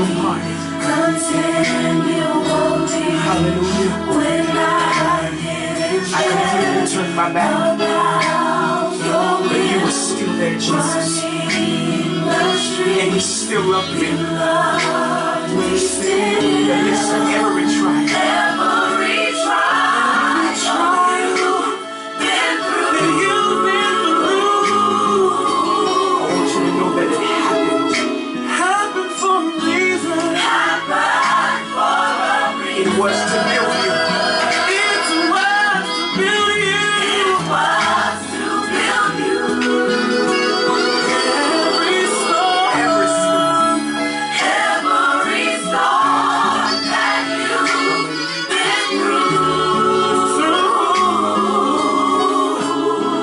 still part. Hallelujah. I completely turned my back, but you were still there, Jesus. And you still love me. Listen, every trial you've been through, I want you to know that it happened for a reason. It was to build you. It was to build you. Every storm that you've been through.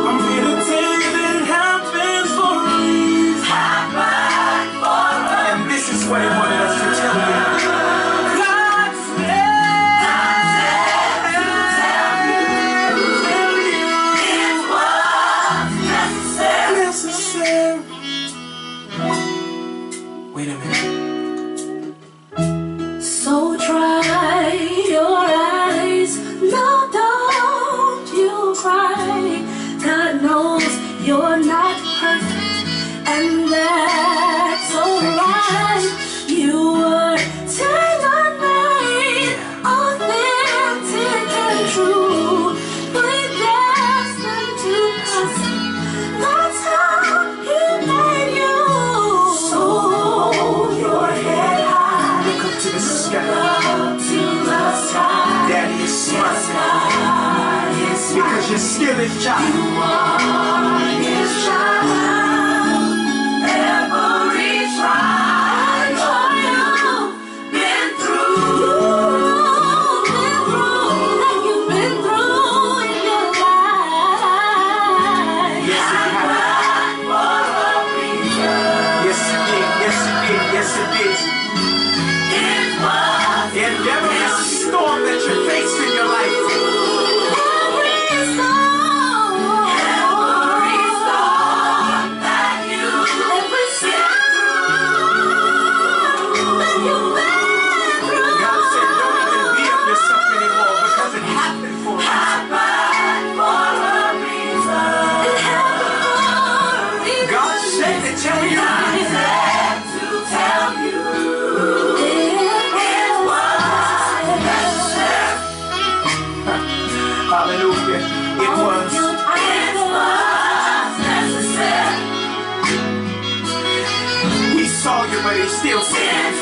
I'm here to tell you that it happens for a reason. And this is what he wanted us to tell you. Wait a minute. So dry your eyes, no, don't you cry. God knows you're not perfect, and that's alright. You were tailor-made, authentic and true, predestined to us. That's how He made you. So your head high, Look up to the sky. up to the sky. Daddy is smiling because you're still His child. You are His child. Every trial you've been through, that you've been through in your life. Yes, it happened. For a reason. Yes, it did. Yes, it did. Yes, it did. It was And every storm that you faced in your life, every storm that you've been through. God said, don't even beat up yourself anymore because it happened for us. God said to tell you. Hallelujah. It was. He saw you, but He still said,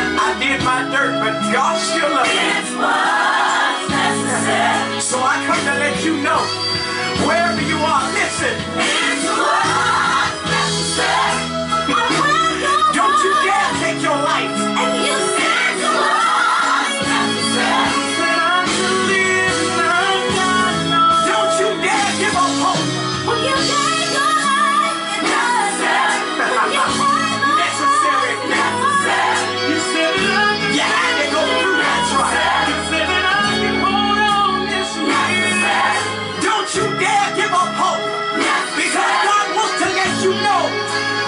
I did my dirt, but God still loves me. So I come to let you know, wherever you are, listen. Don't you dare take your life. Don't you dare give up hope. Necessary. You had to go through that trial. Don't you dare give up hope, because God wants to let you know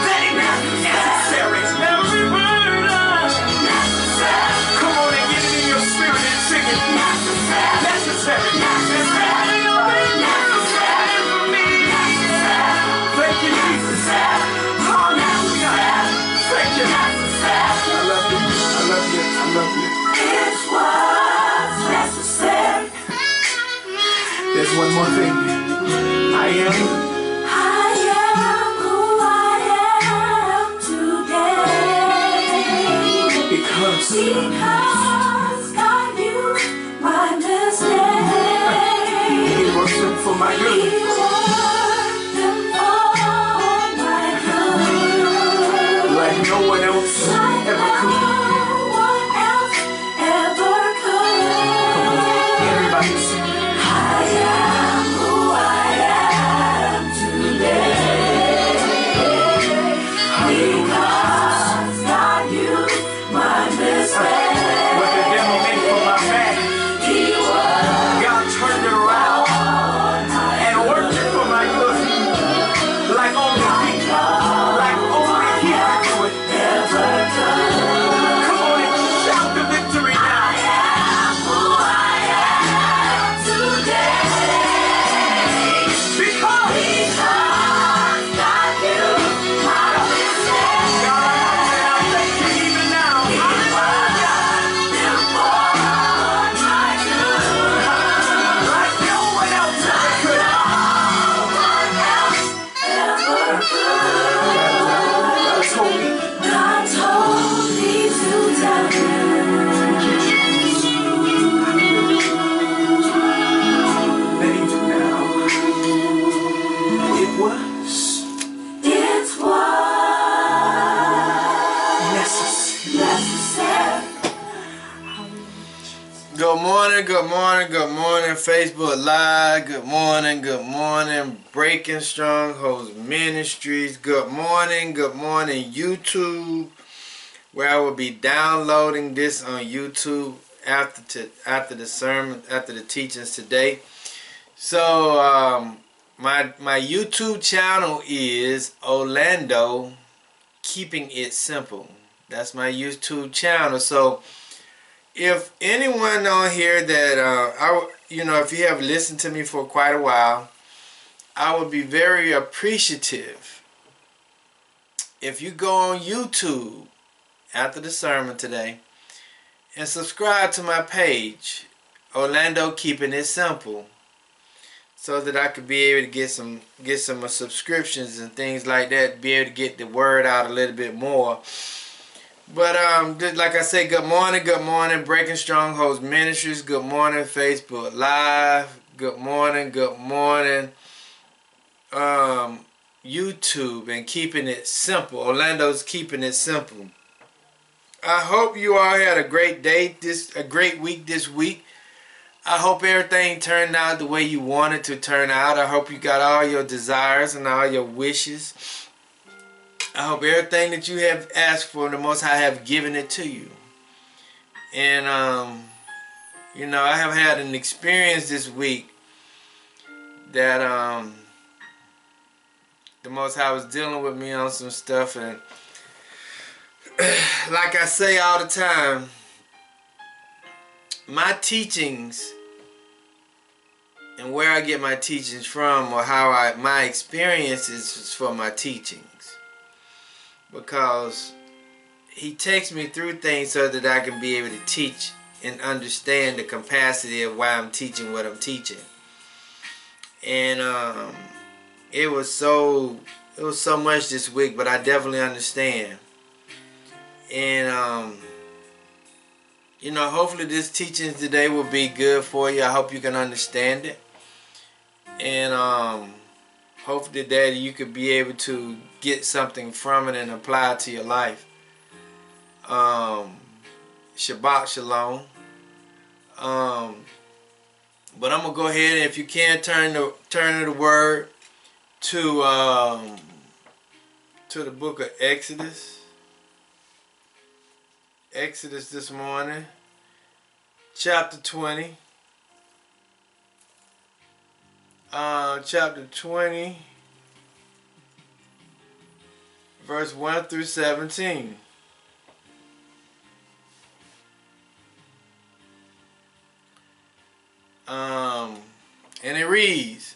that it is necessary. Come on and get it in your spirit and sing it. Necessary. Thank you, Jesus. Hallelujah. Thank you. I love you. I love you. I love you. It was necessary. There's one more thing. I am who I am today. because God knew my mistake. He works them for my He good. worked them for my good. Like no one else ever could. No one else ever could. Everybody sing. I am who I am Good morning, good morning, good morning, Facebook Live. Good morning, Breaking Strongholds Ministries. Good morning, YouTube, where I will be downloading this on YouTube after the sermon, after the teachings today. So my YouTube channel is Orlando Keeping It Simple. That's my YouTube channel. So if anyone on here that if you have listened to me for quite a while, I would be very appreciative if you go on YouTube after the sermon today and subscribe to my page, Orlando Keeping It Simple, so that I could be able to get some subscriptions and things like that, be able to get the word out a little bit more. But like I say, good morning, Breaking Strongholds Ministries. Good morning, Facebook Live. Good morning, YouTube and Keeping It Simple. Orlando's Keeping It Simple. I hope you all had a great day, a great week this week. I hope everything turned out the way you wanted to turn out. I hope you got all your desires and all your wishes. I hope everything that you have asked for, the Most High have given it to you. And, I have had an experience this week that the Most High was dealing with me on some stuff. And like I say all the time, my teachings and where I get my teachings from, or how my experiences is for my teachings. Because he takes me through things so that I can be able to teach and understand the capacity of why I'm teaching what I'm teaching. And it was so much this week, but I definitely understand. And hopefully this teaching today will be good for you. I hope you can understand it. And hopefully that you could be able to get something from it and apply it to your life. Shabbat Shalom. But I'm gonna go ahead and, if you can, turn the word to the book of Exodus. Exodus this morning, chapter 20. Chapter 20, verse 1 through 17. And it reads,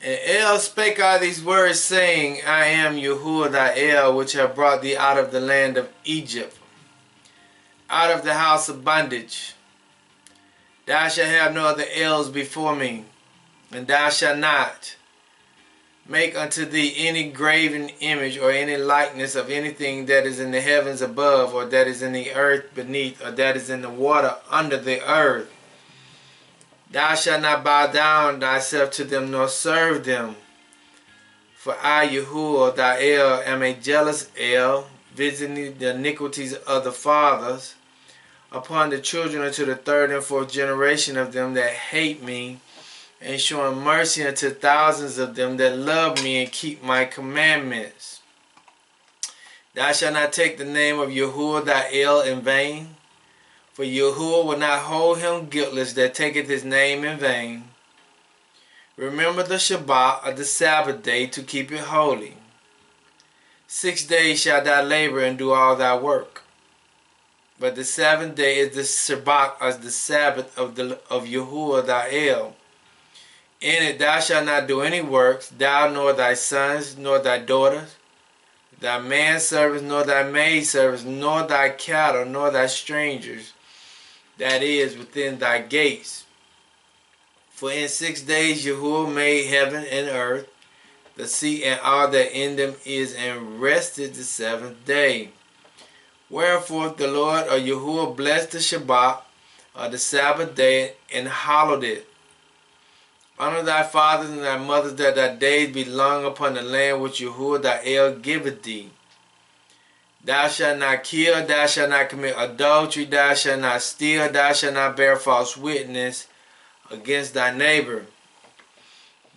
And El spake all these words, saying, I am Yahuwah thy El, which have brought thee out of the land of Egypt, out of the house of bondage. Thou shalt have no other Els before me, and thou shalt not make unto thee any graven image or any likeness of anything that is in the heavens above, or that is in the earth beneath, or that is in the water under the earth. Thou shalt not bow down thyself to them, nor serve them. For I, Yahuwah, thy El, am a jealous El, visiting the iniquities of the fathers upon the children unto the third and fourth generation of them that hate me, and showing mercy unto thousands of them that love me and keep my commandments. Thou shalt not take the name of Yahuwah thy El in vain, for Yahuwah will not hold him guiltless that taketh his name in vain. Remember the Shabbat of the Sabbath day to keep it holy. 6 days shalt thou labor and do all thy work. But the seventh day is the Shabbat of the Sabbath of Yahuwah thy El. In it thou shalt not do any works, thou nor thy sons, nor thy daughters, thy manservants, nor thy maidservants, nor thy cattle, nor thy strangers, that is within thy gates. For in 6 days Yahuwah made heaven and earth, the sea and all that in them is, and rested the seventh day. Wherefore the Lord or Yahuwah blessed the Shabbat or the Sabbath day and hallowed it. Honor thy fathers and thy mothers, that thy days be long upon the land which Yahuwah thy El giveth thee. Thou shalt not kill, thou shalt not commit adultery, thou shalt not steal, thou shalt not bear false witness against thy neighbor.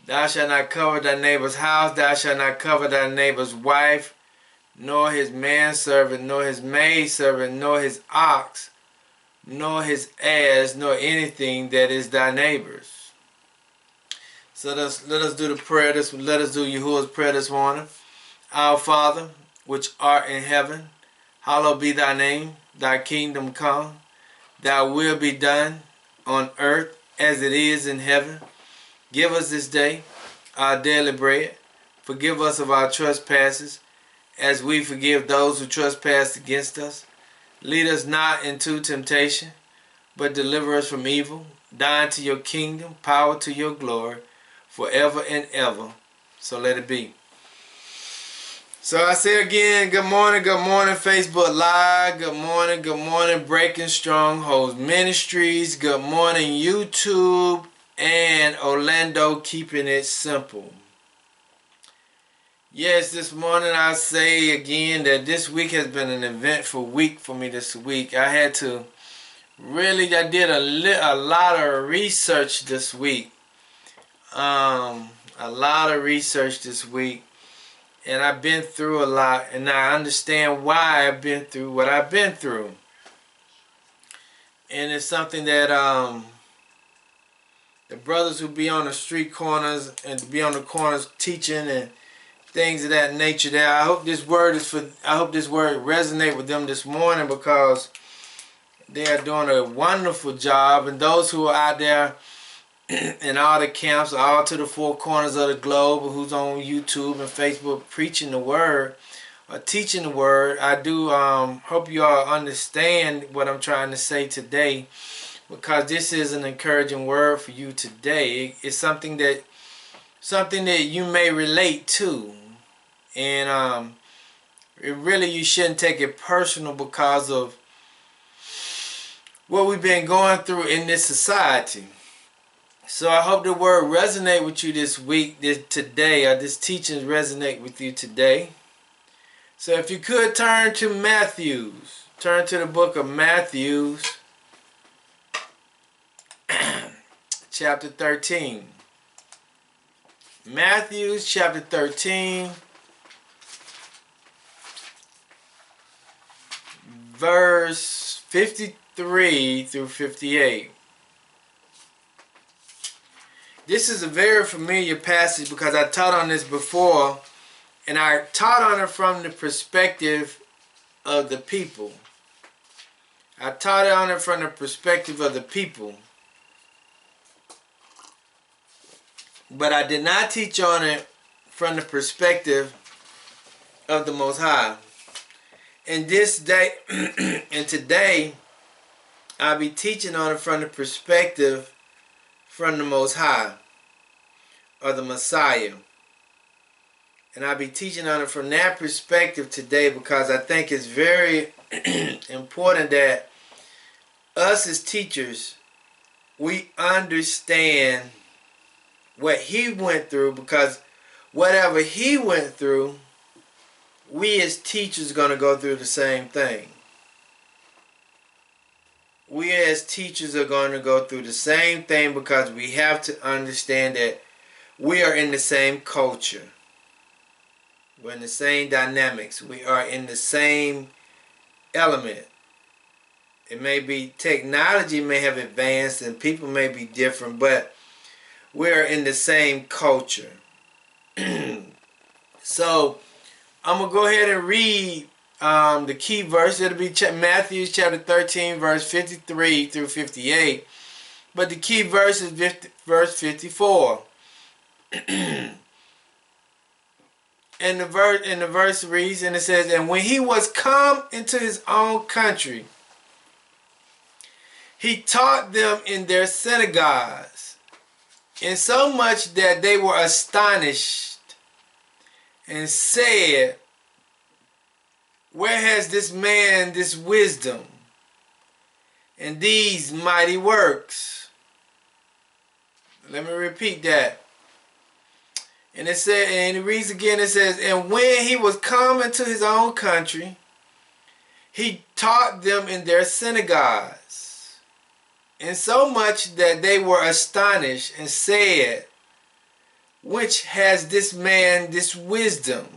Thou shalt not cover thy neighbor's house, thou shalt not cover thy neighbor's wife, nor his manservant, nor his maidservant, nor his ox, nor his ass, nor anything that is thy neighbor's. So let us do the prayer. Let us do Yahuwah's prayer this morning. Our Father, which art in heaven, hallowed be thy name. Thy kingdom come. Thy will be done on earth as it is in heaven. Give us this day our daily bread. Forgive us of our trespasses, as we forgive those who trespass against us. Lead us not into temptation, but deliver us from evil. Thine to your kingdom, power to your glory, forever and ever. So let it be. So I say again, good morning, Facebook Live. Good morning, Breaking Strongholds Ministries. Good morning, YouTube and Orlando, Keeping It Simple. Yes, this morning I say again that this week has been an eventful week for me this week. I did a lot of research this week. And I've been through a lot, and I understand why I've been through what I've been through. And it's something that the brothers who be on the street corners and be on the corners teaching and things of that nature there, I hope this word resonate with them this morning, because they are doing a wonderful job. And those who are out there in all the camps, all to the four corners of the globe, who's on YouTube and Facebook preaching the word or teaching the word, I do hope you all understand what I'm trying to say today, because this is an encouraging word for you today. It's something that you may relate to, and you shouldn't take it personal because of what we've been going through in this society. So I hope the word resonate with you this week, today, or this teaching resonate with you today. So if you could turn to the book of Matthew, chapter 13. Matthew chapter 13, verse 53 through 58. This is a very familiar passage because I taught on this before, and I taught on it from the perspective of the people. But I did not teach on it from the perspective of the Most High. And today, I'll be teaching on it from the perspective from the Most High, or the Messiah. And I'll be teaching on it from that perspective today, because I think it's very important that us as teachers, we understand what he went through, because whatever he went through, we as teachers are going to go through the same thing. We as teachers are going to go through the same thing, because we have to understand that we are in the same culture. We're in the same dynamics. We are in the same element. It may be, technology may have advanced and people may be different, but we're in the same culture. So I'm going to go ahead and read the key verse. It'll be Matthew chapter 13, verse 53 through 58. But the key verse is verse 54. And the verse reads, and it says, "And when he was come into his own country, he taught them in their synagogues, insomuch that they were astonished, and said, Where has this man this wisdom and these mighty works?" Let me repeat that. And it reads again, it says, "And when he was come into his own country, He taught them in their synagogues, and so much that they were astonished and said, which has this man this wisdom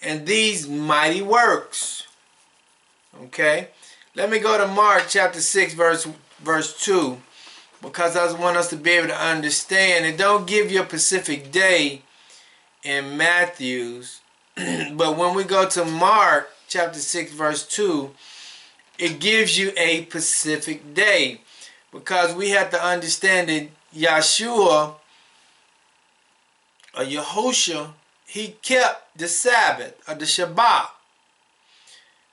and these mighty works? Okay, let me go to Mark chapter 6 verse 2, because I want us to be able to understand. It don't give you a specific day in Matthew's, but when we go to Mark chapter 6 verse 2, it gives you a specific day, because we have to understand that Yeshua or Yehoshua, he kept the Sabbath or the Shabbat.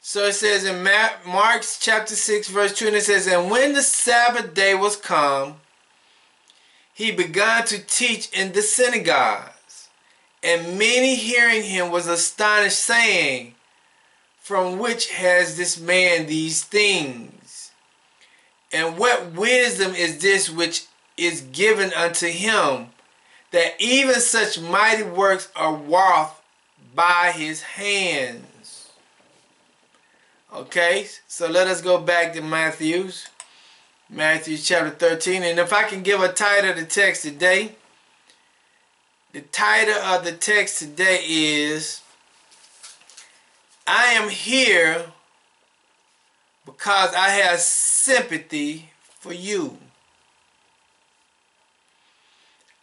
So it says in Mark chapter 6 verse 2, and it says, and when the Sabbath day was come, he began to teach in the synagogues, and many hearing him was astonished, saying, from which has this man these things? And what wisdom is this which is given unto him, that even such mighty works are wrought by his hands? Okay, so let us go back to Matthew chapter 13. And if I can give a title of the text today, the title of the text today is, I am here because I have sympathy for you.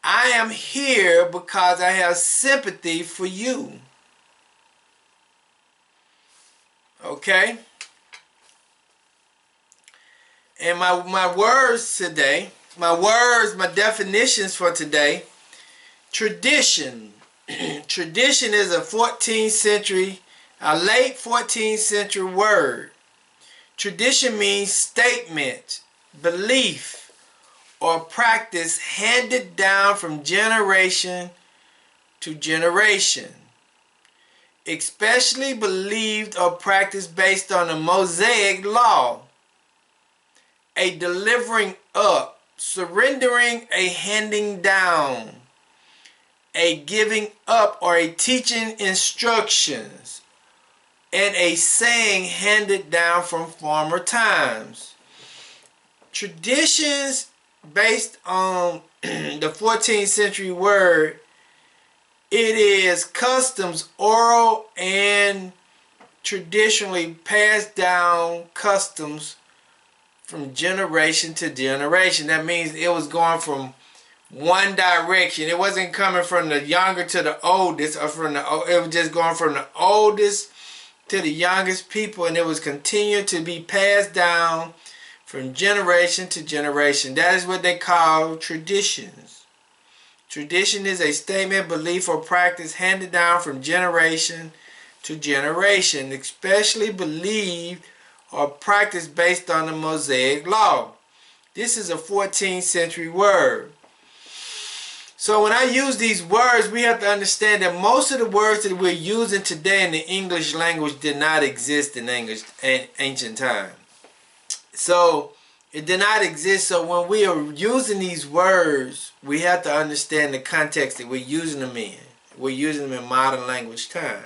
I am here because I have sympathy for you. Okay? And my words today, my definitions for today, tradition. Tradition is a 14th century, a late 14th century word. Tradition means statement, belief, or practice handed down from generation to generation, especially believed or practiced based on the Mosaic law, a delivering up, surrendering, a handing down, a giving up, or a teaching instructions, and a saying handed down from former times. Traditions based on the 14th century word, it is customs, oral and traditionally passed down customs from generation to generation. That means it was going from one direction. It wasn't coming from the younger to the oldest, or it was just going from the oldest to the youngest people, and it was continuing to be passed down from generation to generation. That is what they call traditions. Tradition is a statement, belief, or practice handed down from generation to generation, especially believed or practiced based on the Mosaic law. This is a 14th century word. So when I use these words, we have to understand that most of the words that we're using today in the English language did not exist in ancient time. So it did not exist. So when we are using these words, we have to understand the context that we're using them in. We're using them in modern language time.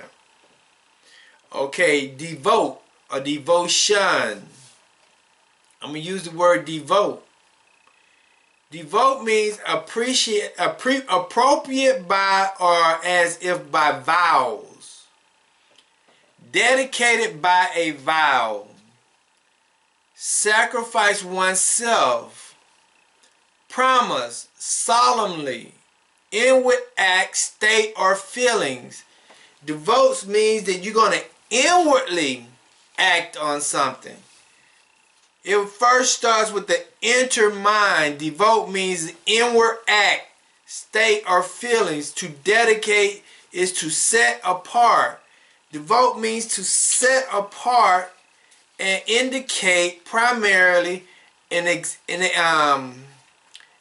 Okay, devote or devotion. I'm going to use the word devote. Devote means appropriate by or as if by vows. Dedicated by a vow. Sacrifice oneself. Promise solemnly. Inward act, state, or feelings. Devote means that you're going to inwardly act on something. It first starts with the inner mind. Devote means inward act, state, or feelings. To dedicate is to set apart. Devote means to set apart and indicate primarily an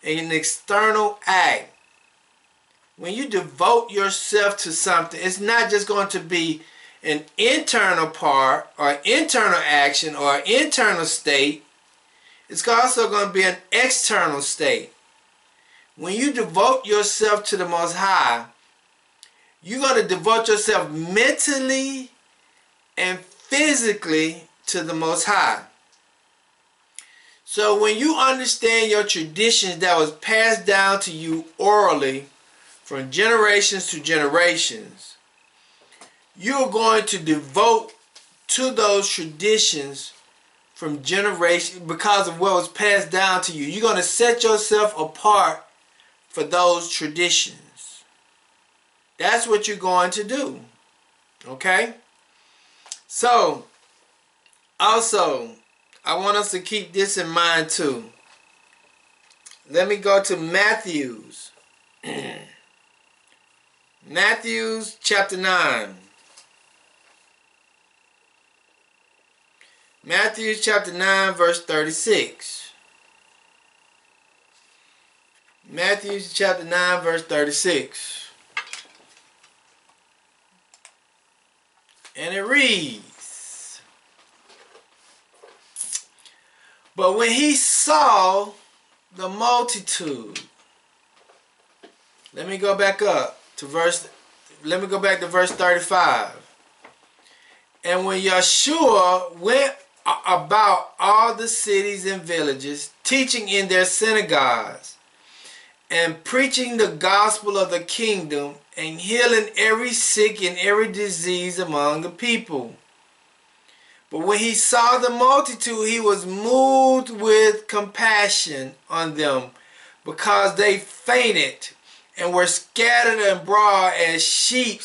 external act. When you devote yourself to something, it's not just going to be an internal part or internal action or internal state. It's also going to be an external state. When you devote yourself to the Most High, you're going to devote yourself mentally and physically to the Most High. So when you understand your traditions that was passed down to you orally from generations to generations, you're going to devote to those traditions from generation because of what was passed down to you. You're going to set yourself apart for those traditions. That's what you're going to do. Okay? So, also, I want us to keep this in mind too. Let me go to Matthew's. Matthew's chapter 9. Matthew chapter 9 verse 36. Matthew chapter 9 verse 36. And it reads, "But when he saw the multitude," let me go back to verse 35. "And when Yeshua went about all the cities and villages, teaching in their synagogues, and preaching the gospel of the kingdom, and healing every sick and every disease among the people. But when he saw the multitude, he was moved with compassion on them, because they fainted, and were scattered abroad as sheep,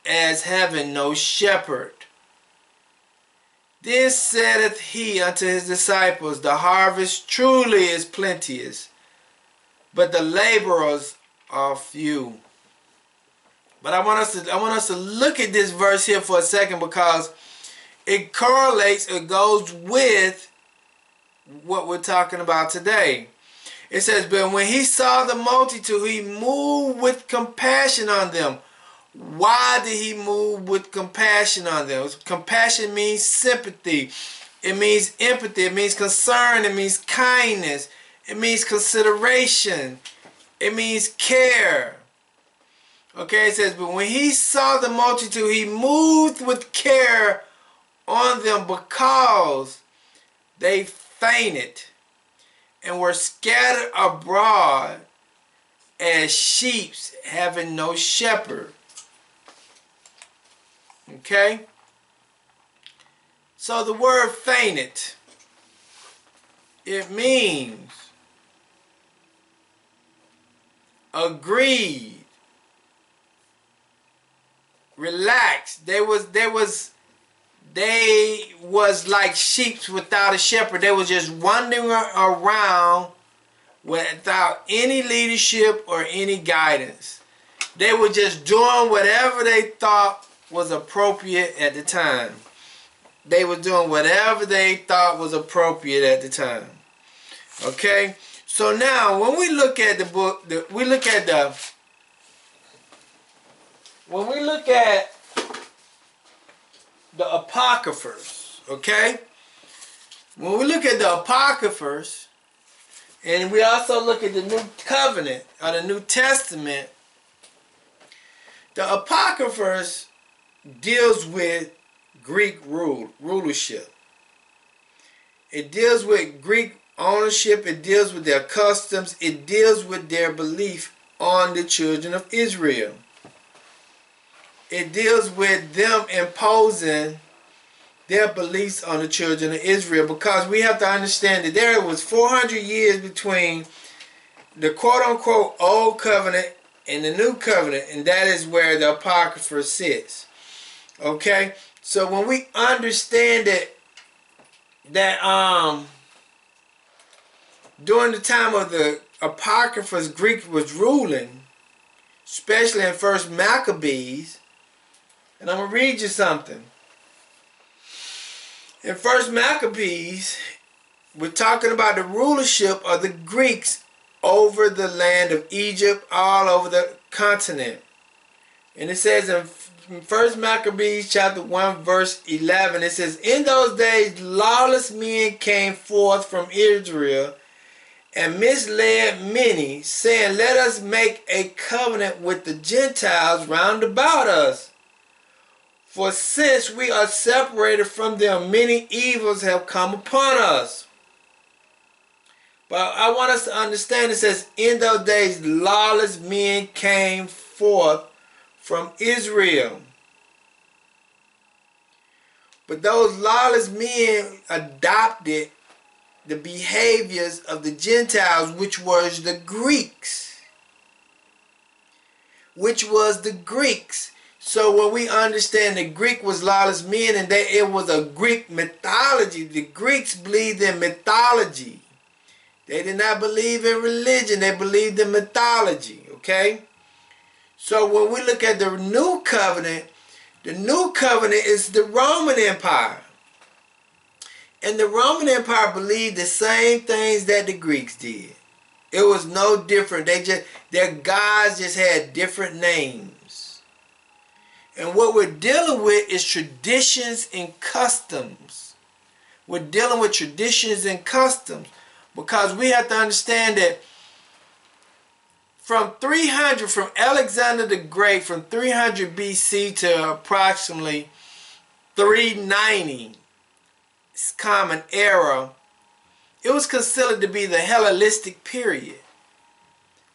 as having no shepherd. Then saith he unto his disciples, The harvest truly is plenteous, but the laborers are few." But I want us to look at this verse here for a second, because it correlates, it goes with what we're talking about today. It says, "But when he saw the multitude, he moved with compassion on them." Why did he move with compassion on them? Compassion means sympathy. It means empathy. It means concern. It means kindness. It means consideration. It means care. Okay, it says, "But when he saw the multitude, he moved with care on them, because they fainted and were scattered abroad as sheep having no shepherd." Okay? So the word fainted, it means agreed, relaxed. They was like sheep without a shepherd. They was just wandering around without any leadership or any guidance. They were just doing whatever they thought was appropriate at the time. They were doing whatever they thought was appropriate at the time. Okay? So now, when we look at the book, when we look at the Apocryphers, okay? When we look at the Apocryphers, and we also look at the New Covenant, or the New Testament, the Apocryphers deals with Greek rulership. It deals with Greek ownership. It deals with their customs. It deals with their belief on the children of Israel. It deals with them imposing their beliefs on the children of Israel, because we have to understand that there was 400 years between the quote-unquote Old Covenant and the New Covenant, and that is where the Apocrypha sits. Okay? So when we understand that during the time of the Apocryphas, Greek was ruling, especially in First Maccabees, and I'm going to read you something. In First Maccabees, we're talking about the rulership of the Greeks over the land of Egypt, all over the continent. And it says in First Maccabees chapter 1 verse 11, it says, "In those days lawless men came forth from Israel and misled many, saying, Let us make a covenant with the Gentiles round about us. For since we are separated from them, many evils have come upon us. But I want us to understand, it says, in those days lawless men came forth from Israel. But those lawless men adopted the behaviors of the Gentiles, which was the Greeks. So when we understand the Greek was lawless men and that it was a Greek mythology, the Greeks believed in mythology. They did not believe in religion, they believed in mythology, okay? So when we look at the new covenant is the Roman Empire. And the Roman Empire believed the same things that the Greeks did. It was no different. Their gods just had different names. And what we're dealing with is traditions and customs. We're dealing with traditions and customs because we have to understand that from Alexander the Great, from 300 BC to approximately 390 Common Era, it was considered to be the Hellenistic period,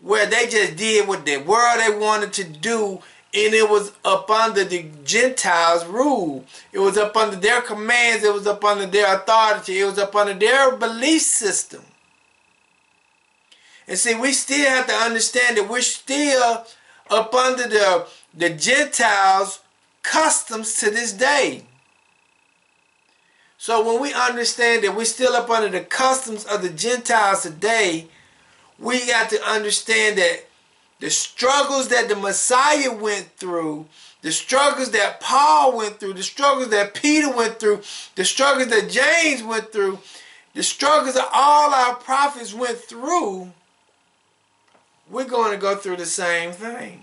where they just did what the world they wanted to do, and it was up under the Gentiles' rule. It was up under their commands, it was up under their authority, it was up under their belief system. And see, we still have to understand that we're still up under the Gentiles' customs to this day. So when we understand that we're still up under the customs of the Gentiles today, we got to understand that the struggles that the Messiah went through, the struggles that Paul went through, the struggles that Peter went through, the struggles that James went through, the struggles that all our prophets went through, we're going to go through the same thing.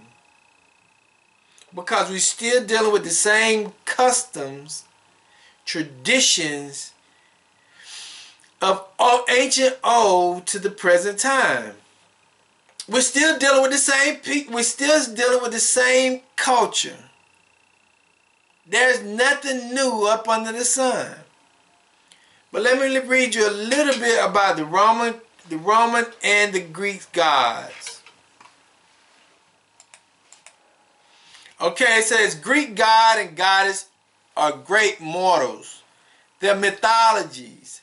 Because we're still dealing with the same customs, traditions of ancient old to the present time. We're still dealing with the same people. We're still dealing with the same culture. There's nothing new up under the sun. But let me read you a little bit about the Roman and the Greek gods. Okay, it says Greek god and goddess are great mortals. They're mythologies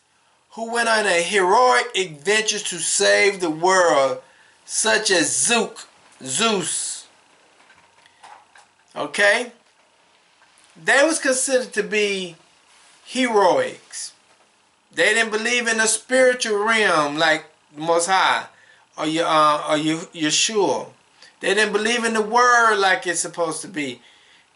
who went on a heroic adventures to save the world, such as Zeus. Okay? They was considered to be heroics. They didn't believe in the spiritual realm like the Most High or Yeshua. They didn't believe in the word like it's supposed to be.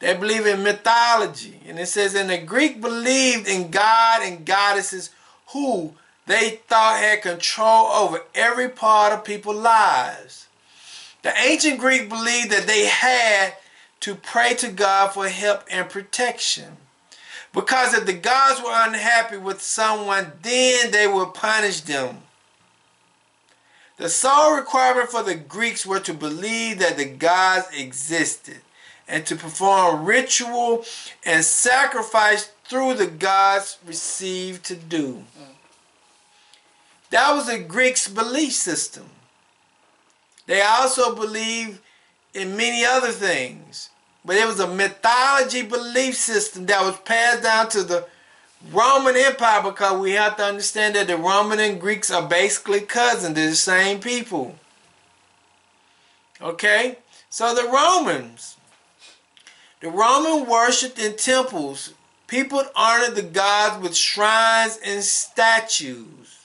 They believe in mythology. And it says, and the Greek believed in God and goddesses who they thought had control over every part of people's lives. The ancient Greek believed that they had to pray to God for help and protection. Because if the gods were unhappy with someone, then they would punish them. The sole requirement for the Greeks were to believe that the gods existed and to perform ritual and sacrifice through the gods received to do. That was the Greeks' belief system. They also believed in many other things. But it was a mythology belief system that was passed down to the Roman Empire, because we have to understand that the Roman and Greeks are basically cousins. They're the same people. Okay? So the Romans worshipped in temples. People honored the gods with shrines and statues.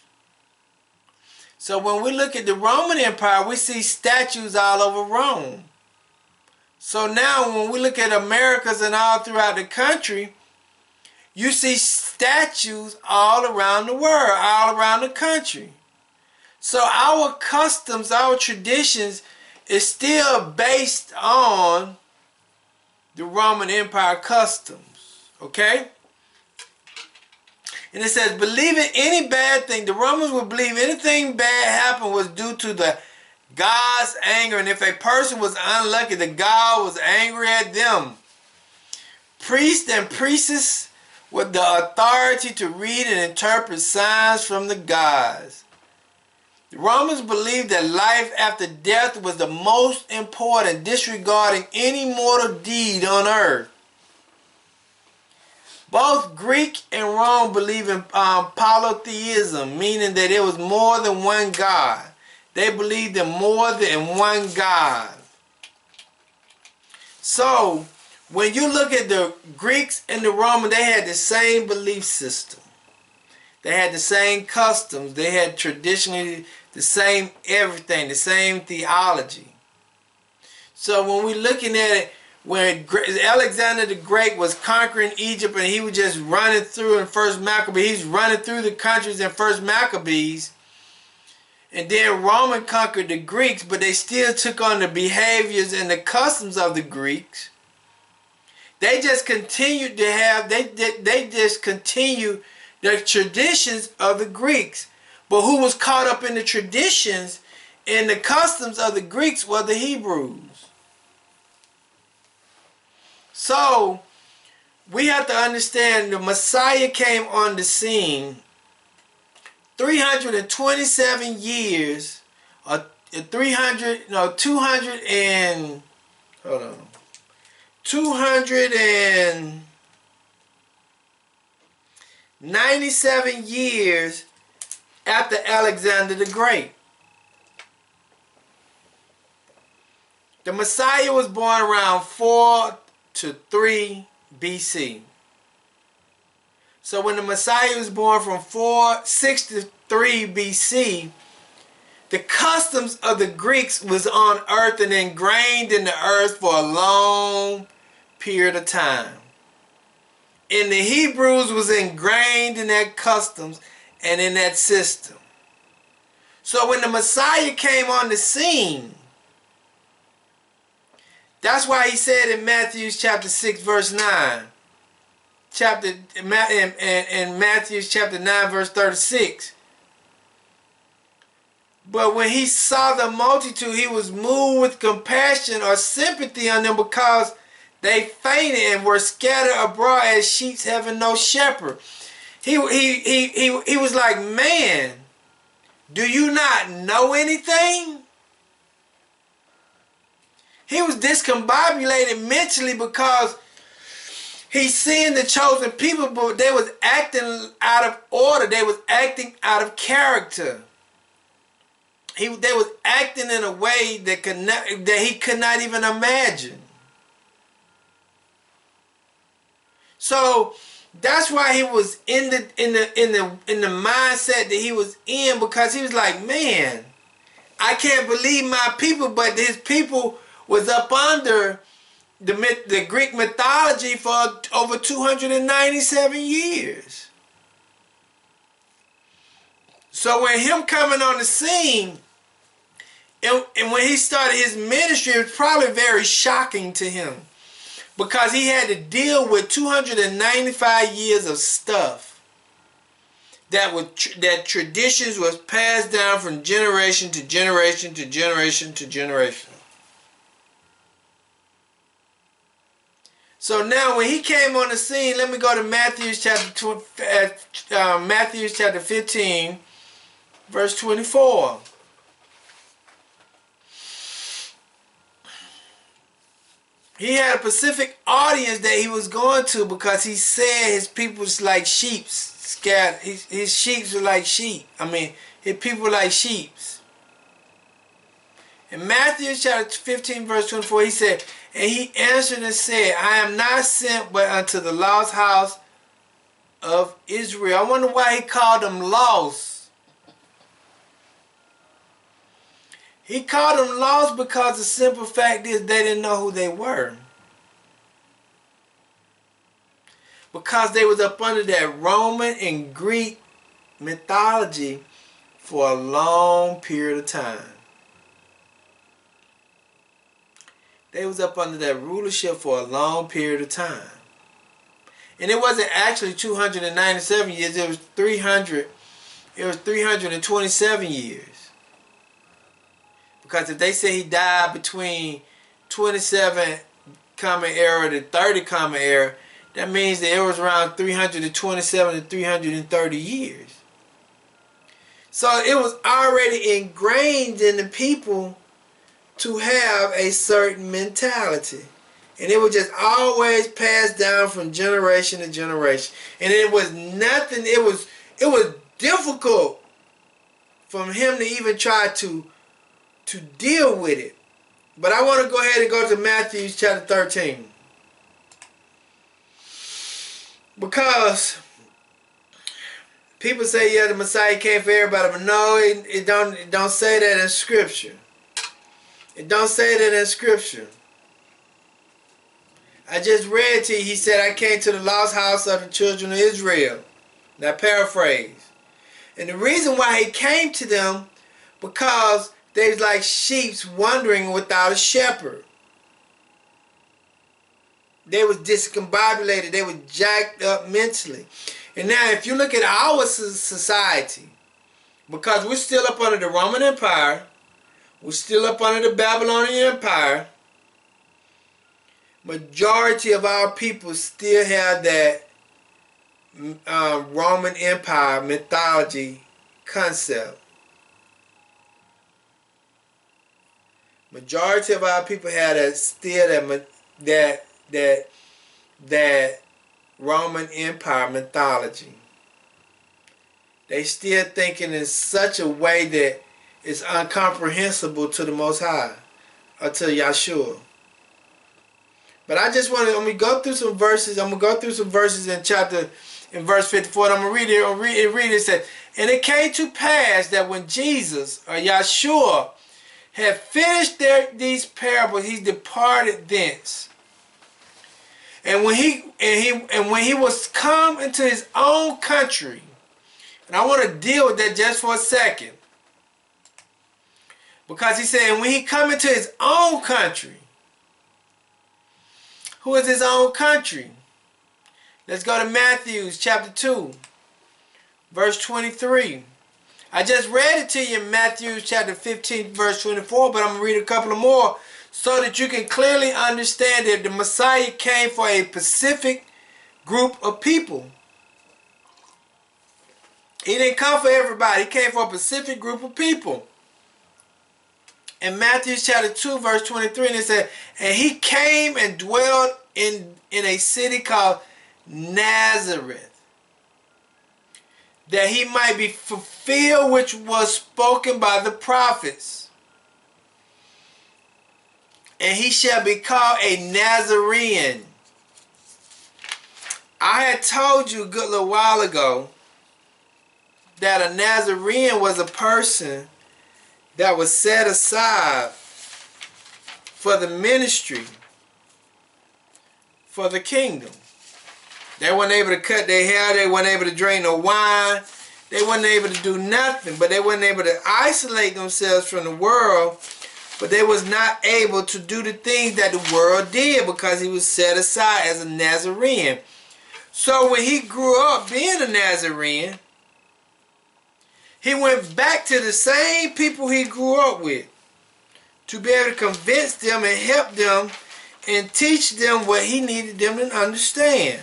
So when we look at the Roman Empire, we see statues all over Rome. So now when we look at Americas and all throughout the country, you see statues all around the world, all around the country. So our customs, our traditions is still based on the Roman Empire customs. Okay? And it says, believing any bad thing, the Romans would believe anything bad happened was due to the God's anger. And if a person was unlucky, the God was angry at them. Priests and priestesses with the authority to read and interpret signs from the gods. The Romans believed that life after death was the most important, disregarding any mortal deed on earth. Both Greek and Rome believed in polytheism, meaning that there was more than one God. They believed in more than one God. So, when you look at the Greeks and the Romans, they had the same belief system. They had the same customs. They had traditionally the same everything, the same theology. So when we're looking at it, when Alexander the Great was conquering Egypt and he was just running through in First Maccabees, he's running through the countries in First Maccabees, and then Rome conquered the Greeks, but they still took on the behaviors and the customs of the Greeks. They just continued to have, they just continued the traditions of the Greeks. But who was caught up in the traditions and the customs of the Greeks were the Hebrews. So, we have to understand the Messiah came on the scene 327 years, or 297 years after Alexander the Great. The Messiah was born around 4 to 3 BC. So when the Messiah was born from 463 BC, the customs of the Greeks was on earth and ingrained in the earth for a long period of time. And the Hebrews was ingrained in that customs and in that system. So when the Messiah came on the scene, that's why he said in Matthew chapter 6 verse 9, in Matthew chapter 9 verse 36, but when he saw the multitude, he was moved with compassion or sympathy on them, because they fainted and were scattered abroad as sheep having no shepherd. He was like, man, do you not know anything? He was discombobulated mentally because he's seeing the chosen people, but they was acting out of order. They was acting out of character. They was acting in a way that he could not even imagine. So that's why he was in the mindset that he was in, because he was like, man, I can't believe my people, but his people was up under the Greek mythology for over 297 years. So when him coming on the scene, and when he started his ministry, it was probably very shocking to him, because he had to deal with 295 years of stuff that traditions was passed down from generation to generation to generation to generation. So now when he came on the scene, let me go to Matthew chapter 15, verse 24. He had a specific audience that he was going to, because he said his people was like sheep scattered. His sheep were like sheep. His people were like sheep. In Matthew chapter 15 verse 24, he said, and he answered and said, I am not sent but unto the lost house of Israel. I wonder why he called them lost. He called them lost because the simple fact is they didn't know who they were. Because they was up under that Roman and Greek mythology for a long period of time. They was up under that rulership for a long period of time. And it wasn't actually 297 years, it was 327 years. Because if they say he died between 27 Common Era to 30 Common Era, That means that it was around 327 to 330 years. So it was already ingrained in the people to have a certain mentality. And it was just always passed down from generation to generation. And it was nothing, it was difficult from him to even try to deal with it. But I want to go ahead and go to Matthew chapter 13. Because people say, yeah, the Messiah came for everybody, but no, it don't say that in Scripture. It don't say that in Scripture. I just read to you, he said, I came to the lost house of the children of Israel. Now paraphrase. And the reason why he came to them, because they was like sheep wandering without a shepherd. They was discombobulated. They was jacked up mentally. And now if you look at our society, because we're still up under the Roman Empire, we're still up under the Babylonian Empire, majority of our people still have that Roman Empire mythology concept. Majority of our people have that still that Roman Empire mythology. They still thinking in such a way that it's incomprehensible to the Most High or to Yahshua. But I just want to, I'm going to go through some verses. I'm going to go through some verses in verse 54. And I'm going to read it. Read it. It said, and it came to pass that when Jesus or Yahshua had finished these parables, he departed thence. And when he was come into his own country, and I want to deal with that just for a second, because he said, and when he come into his own country, who is his own country? Let's go to Matthew chapter 2, verse 23. I just read it to you in Matthew chapter 15, verse 24, but I'm going to read a couple of more so that you can clearly understand that the Messiah came for a specific group of people. He didn't come for everybody. He came for a specific group of people. In Matthew chapter 2, verse 23, and it said, and he came and dwelt in a city called Nazareth, that he might be fulfilled which was spoken by the prophets. And he shall be called a Nazarene. I had told you a good little while ago that a Nazarene was a person that was set aside for the ministry, for the kingdom. They weren't able to cut their hair. They weren't able to drink no wine. They weren't able to do nothing. But they weren't able to isolate themselves from the world. But they was not able to do the things that the world did because he was set aside as a Nazarene. So when he grew up being a Nazarene, he went back to the same people he grew up with to be able to convince them and help them and teach them what he needed them to understand.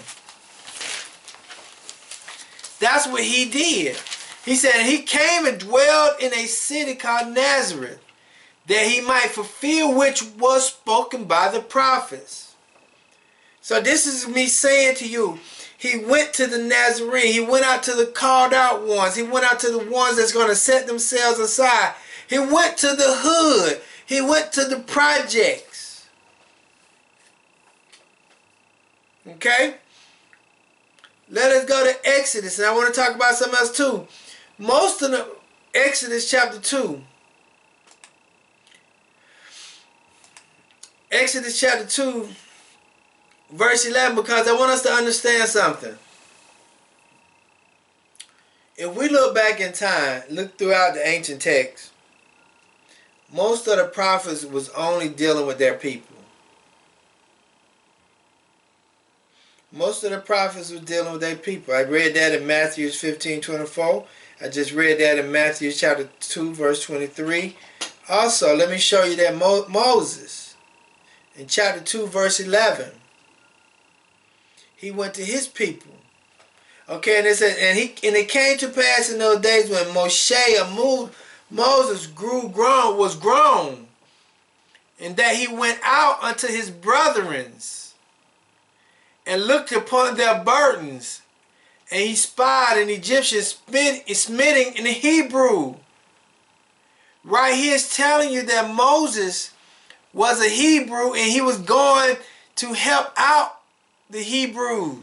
That's what he did. He said he came and dwelled in a city called Nazareth, that he might fulfill which was spoken by the prophets. So this is me saying to you, he went to the Nazarene. He went out to the called out ones. He went out to the ones that's going to set themselves aside. He went to the hood. He went to the projects. Okay? Let us go to Exodus. And I want to talk about something else too. Most of the Exodus chapter 2. Exodus chapter 2. Verse 11, because I want us to understand something. If we look back in time, look throughout the ancient texts, most of the prophets was only dealing with their people. Most of the prophets were dealing with their people. I read that in Matthew 15:24. I just read that in Matthew chapter 2, verse 23. Also, let me show you that Moses, in chapter 2, verse 11, He went to his people. Okay, and it says, and it came to pass in those days when Moses was grown, and that he went out unto his brethrens, and looked upon their burdens, and he spied an Egyptian smitting in the Hebrew. Right here is telling you that Moses was a Hebrew, and he was going to help out the Hebrews.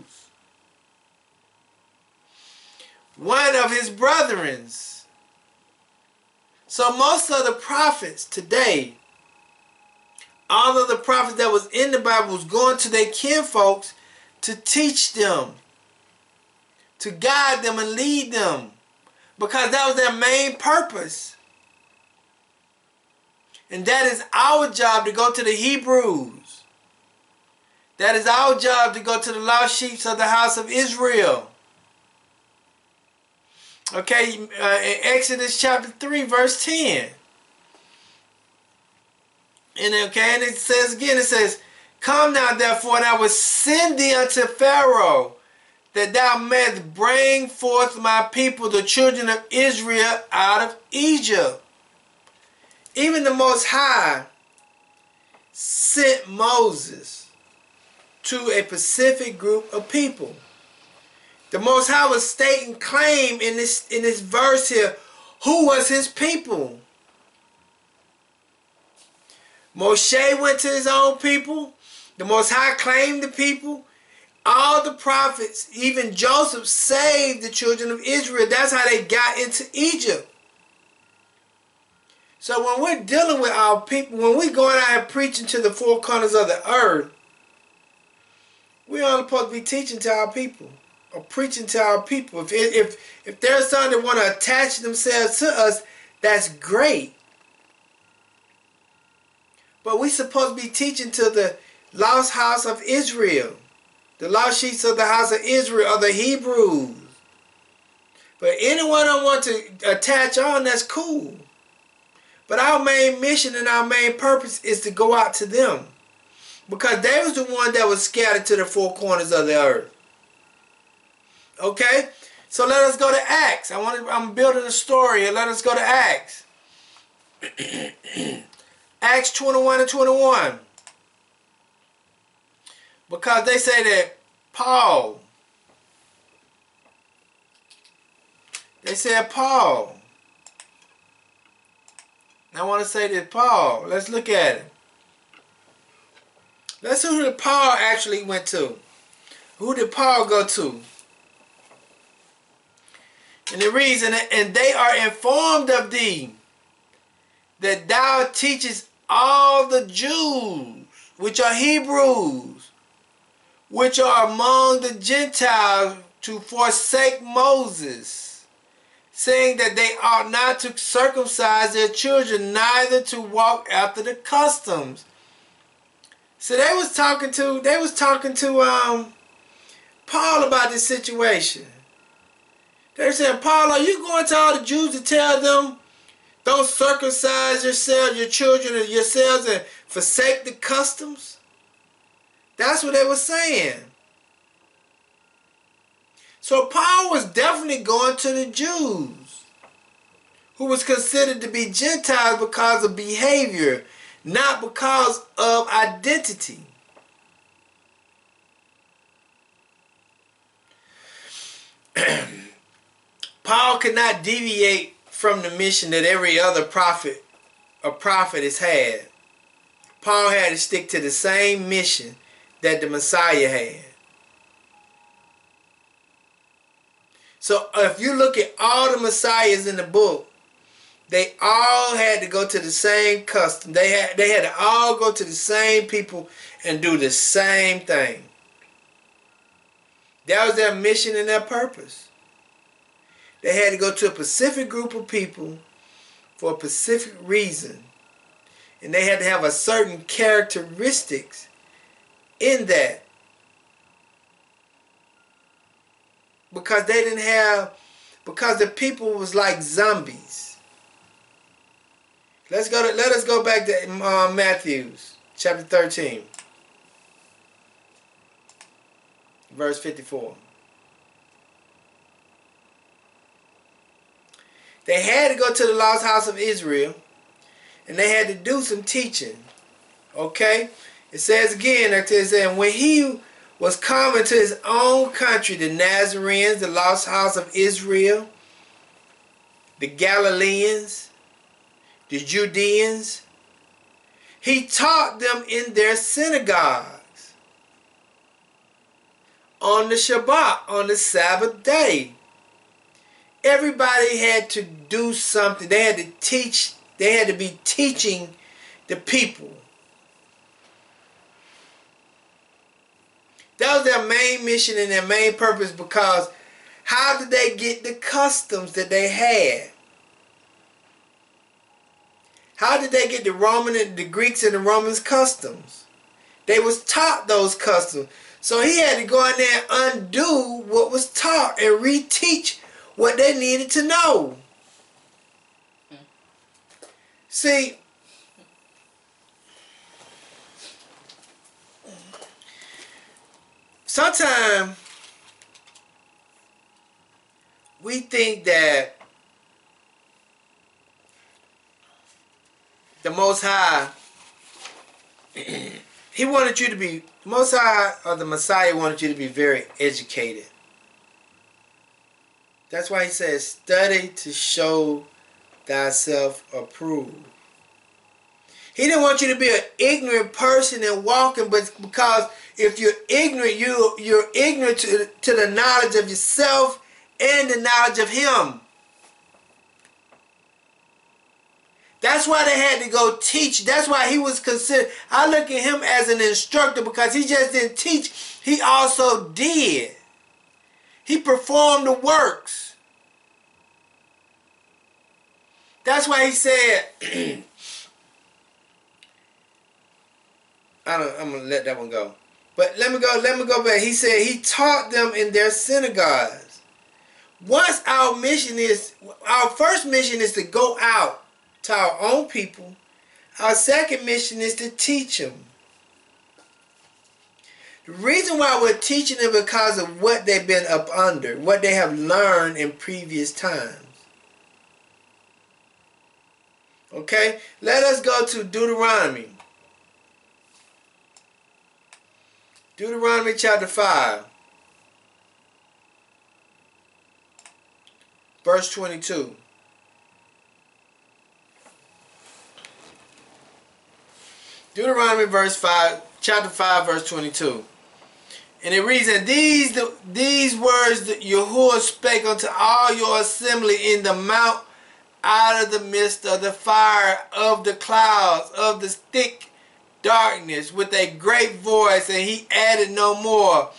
One of his brethrens. So most of the prophets today, all of the prophets that was in the Bible was going to their kinfolks to teach them, to guide them and lead them, because that was their main purpose. And that is our job, to go to the Hebrews. That is our job, to go to the lost sheep of the house of Israel. Okay, in Exodus chapter 3, verse 10. And it says again, it says, come now therefore, and I will send thee unto Pharaoh, that thou mayest bring forth my people, the children of Israel, out of Egypt. Even the Most High sent Moses to a specific group of people. The Most High was stating claim in this verse here, who was his people. Moshe went to his own people. The Most High claimed the people. All the prophets, even Joseph, saved the children of Israel. That's how they got into Egypt. So when we're dealing with our people, when we're going out and preaching to the four corners of the earth, we're only supposed to be teaching to our people, or preaching to our people. If there's something that want to attach themselves to us, that's great. But we're supposed to be teaching to the lost house of Israel, the lost sheep of the house of Israel, or the Hebrews. But anyone I want to attach on, that's cool. But our main mission and our main purpose is to go out to them, because they was the one that was scattered to the four corners of the earth. Okay, so let us go to Acts. I'm building a story here. Let us go to Acts. Acts 21 and 21. Because they say that Paul. They said Paul. I want to say that Paul. Let's look at it. Let's see who did Paul actually went to. Who did Paul go to? And the reason, and they are informed of thee, that thou teachest all the Jews, which are Hebrews, which are among the Gentiles, to forsake Moses, saying that they ought not to circumcise their children, neither to walk after the customs. So they was talking to Paul about this situation. They said, Paul, are you going to all the Jews to tell them, don't circumcise yourselves, your children, or yourselves, and forsake the customs? That's what they were saying. So Paul was definitely going to the Jews, who was considered to be Gentiles because of behavior, not because of identity. Paul could not deviate from the mission that every other prophet or prophetess had. Paul had to stick to the same mission that the Messiah had. So if you look at all the Messiahs in the book, they all had to go to the same custom. They had to all go to the same people and do the same thing. That was their mission and their purpose. They had to go to a specific group of people for a specific reason. And they had to have a certain characteristics in that. Because they didn't have, because the people was like zombies. Let us go back to Matthew chapter 13. verse 54. They had to go to the lost house of Israel, and they had to do some teaching. Okay? It says again, it says, when he was coming to his own country, the Nazarenes, the lost house of Israel, the Galileans, the Judeans, he taught them in their synagogues on the Shabbat, on the Sabbath day. Everybody had to do something. They had to teach. They had to be teaching the people. That was their main mission and their main purpose, because how did they get the customs that they had? How did they get the Roman and the Greeks and the Romans customs? They was taught those customs. So he had to go in there and undo what was taught and reteach what they needed to know. See, sometimes we think that the Most High, He wanted you to be, Most High or the Messiah wanted you to be very educated. That's why He says, study to show thyself approved. He didn't want you to be an ignorant person and walking, but because if you're ignorant, you're ignorant to the knowledge of yourself and the knowledge of Him. That's why they had to go teach. That's why He was considered. I look at Him as an instructor, because He just didn't teach. He also did. He performed the works. That's why He said, I'm going to let that one go. But let me go back. He said He taught them in their synagogues. Once our first mission is to go out to our own people. Our second mission is to teach them. The reason why we're teaching them is because of what they've been up under, what they have learned in previous times. Okay, let us go to Deuteronomy. Deuteronomy chapter 5. Verse 22. Deuteronomy chapter 5, verse 22. And it reads, and these words that Yahuwah spake unto all your assembly in the mount, out of the midst of the fire, of the clouds, of the thick darkness, with a great voice, and He added no more.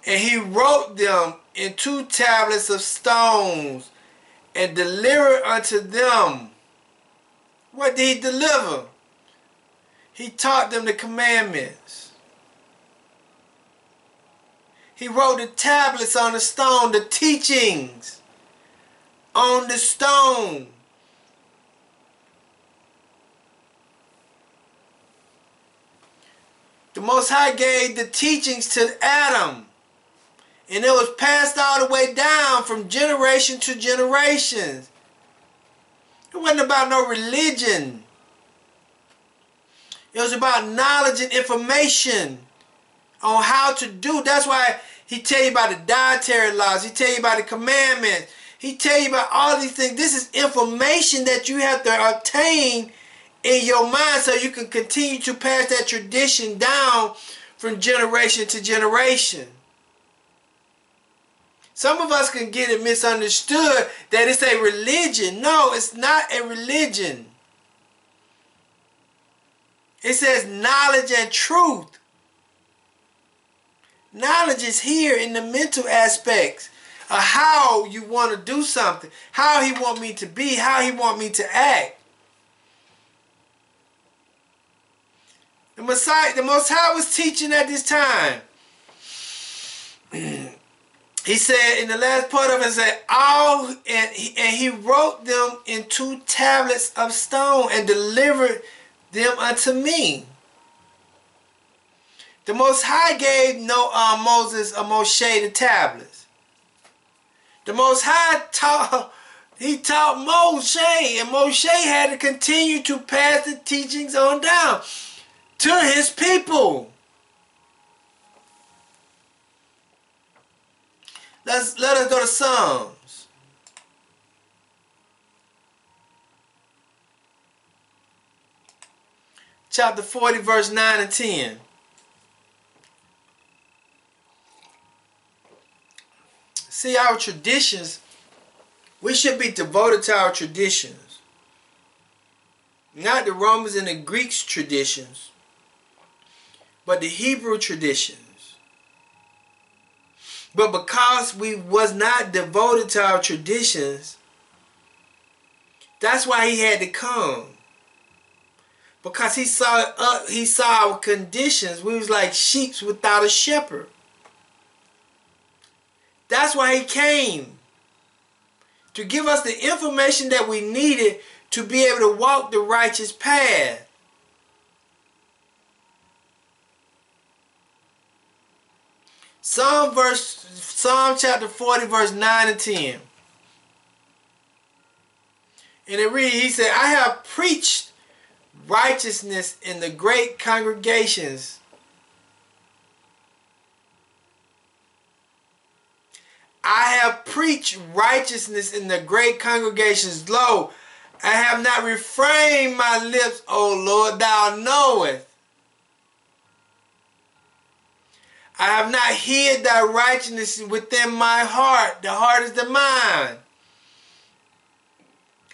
And He wrote them in 2 tablets of stones, and delivered unto them. What did He deliver? He taught them the commandments. He wrote the tablets on the stone, the teachings on the stone. The Most High gave the teachings to Adam, and it was passed all the way down from generation to generation. It wasn't about no religion. It was about knowledge and information on how to do. That's why He tell you about the dietary laws. He tell you about the commandments. He tell you about all these things. This is information that you have to obtain in your mind so you can continue to pass that tradition down from generation to generation. Some of us can get it misunderstood that it's a religion. No, it's not a religion. It says knowledge and truth. Knowledge is here in the mental aspects of how you want to do something, how He want me to be, how He want me to act. The Messiah, the Most High was teaching at this time. He said in the last part of it, said and he wrote them in 2 tablets of stone and delivered them unto me. The Most High gave Moses or Moshe the tablets. The Most High taught Moshe, and Moshe had to continue to pass the teachings on down to his people. Let us go to Psalms. Chapter 40, verse 9 and 10. See, our traditions, we should be devoted to our traditions. Not the Romans and the Greeks' traditions, but the Hebrew traditions. But because we was not devoted to our traditions, that's why he had to come. Because he saw our conditions. We was like sheep without a shepherd. That's why he came. To give us the information that we needed to be able to walk the righteous path. Psalm chapter 40, verse 9 and 10. And it reads, he said, I have preached righteousness in the great congregations. I have preached righteousness in the great congregations. Lo, I have not refrained my lips, O Lord, thou knowest. I have not hid thy righteousness within my heart. The heart is the mind.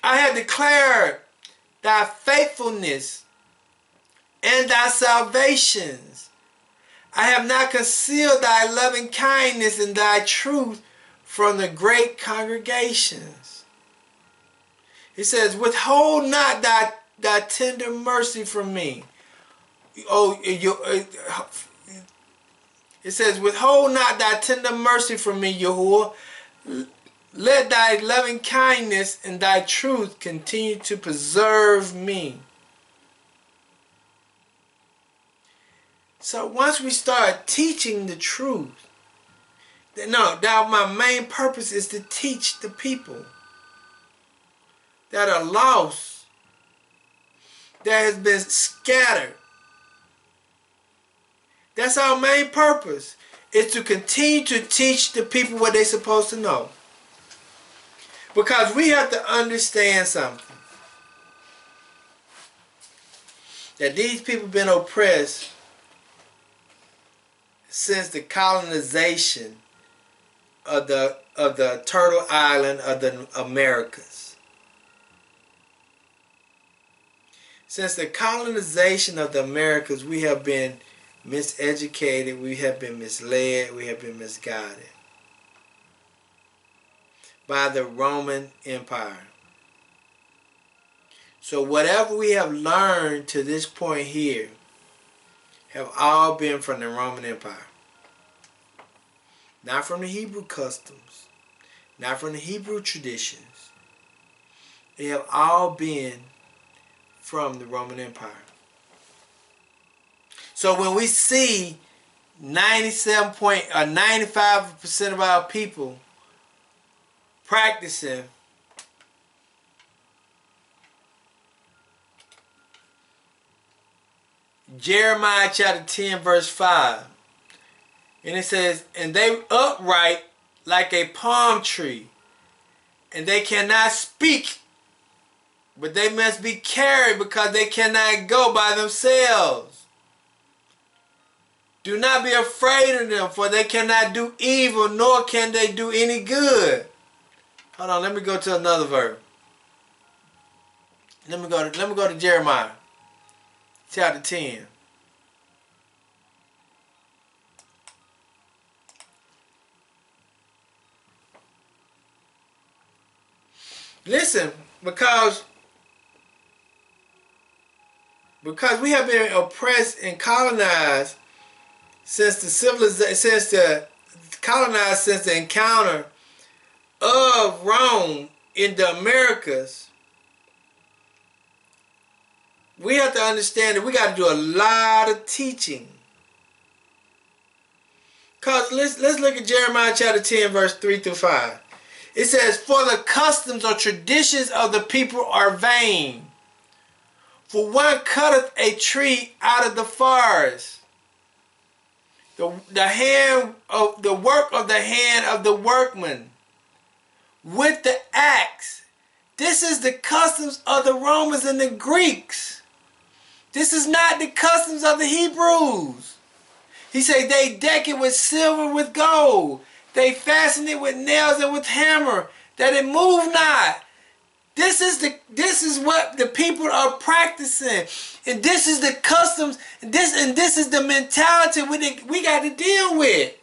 I have declared thy faithfulness and thy salvations. I have not concealed thy loving kindness and thy truth from the great congregations. He says, withhold not thy tender mercy from me. It says, withhold not thy tender mercy from me, Yahuwah. Let thy loving kindness and thy truth continue to preserve me. So once we start teaching the truth, now my main purpose is to teach the people that are lost, that has been scattered. That's our main purpose, is to continue to teach the people what they're supposed to know. Because we have to understand something. That these people have been oppressed since the colonization of the Turtle Island of the Americas. Since the colonization of the Americas, we have been miseducated, we have been misled, we have been misguided by the Roman Empire. So whatever we have learned to this point here have all been from the Roman Empire. Not from the Hebrew customs, not from the Hebrew traditions. They have all been from the Roman Empire. So when we see 95% of our people practicing Jeremiah chapter 10 verse 5, and it says, and they upright like a palm tree, and they cannot speak, but they must be carried because they cannot go by themselves. Do not be afraid of them, for they cannot do evil, nor can they do any good. Hold on, let me go to another verse. Let me go to Jeremiah chapter 10. Listen, because we have been oppressed and colonized since the encounter of Rome in the Americas. We have to understand that we got to do a lot of teaching. Cause let's look at Jeremiah chapter 10, verse 3 through 5. It says, "For the customs or traditions of the people are vain. For one cutteth a tree out of the forest. The work of the hand of the workman with the axe." This is the customs of the Romans and the Greeks. This is not the customs of the Hebrews. He said they deck it with silver, with gold. They fasten it with nails and with hammer, that it move not. This is what the people are practicing, and this is the customs, and this is the mentality we got to deal with.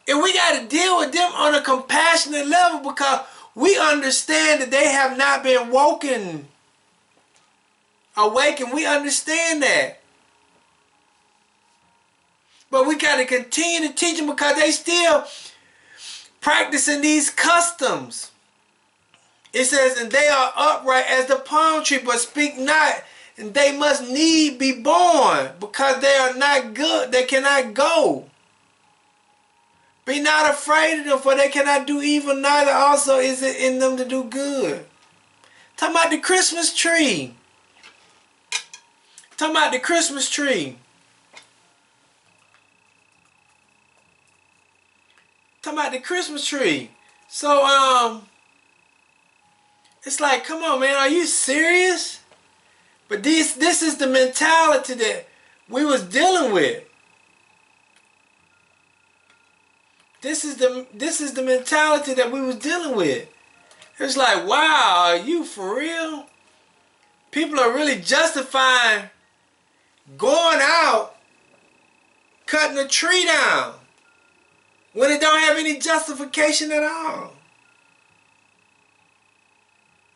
And we got to deal with them on a compassionate level, because we understand that they have not been awakened. We understand that. But we got to continue to teach them, because they still practicing these customs. It says, "And they are upright as the palm tree, but speak not, and they must need be born, because they are not good, they cannot go. Be not afraid of them, for they cannot do evil, neither also is it in them to do good." Talking about the Christmas tree. Talking about the Christmas tree. Talking about the Christmas tree. So, it's like, come on, man, are you serious? But this is the mentality that we was dealing with. This is the mentality that we was dealing with. It's like, wow, are you for real? People are really justifying going out, cutting a tree down, when it don't have any justification at all.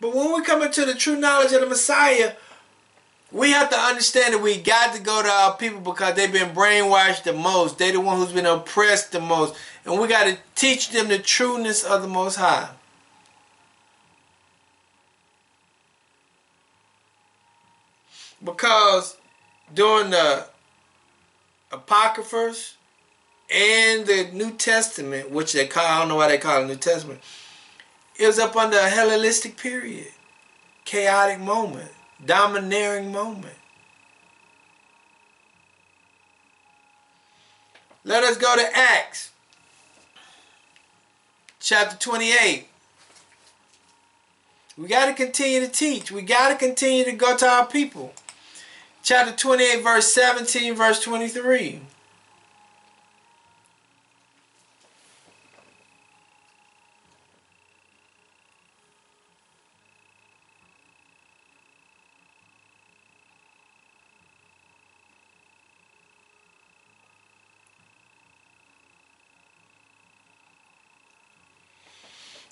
But when we come into the true knowledge of the Messiah, we have to understand that we got to go to our people, because they've been brainwashed the most. They're the one who's been oppressed the most. And we got to teach them the trueness of the Most High. Because during the Apocryphers and the New Testament, which they call, I don't know why they call it New Testament, it was up under a Hellenistic period. Chaotic moment. Domineering moment. Let us go to Acts chapter 28. We got to continue to teach. We got to continue to go to our people. Chapter 28, verse 17, verse 23.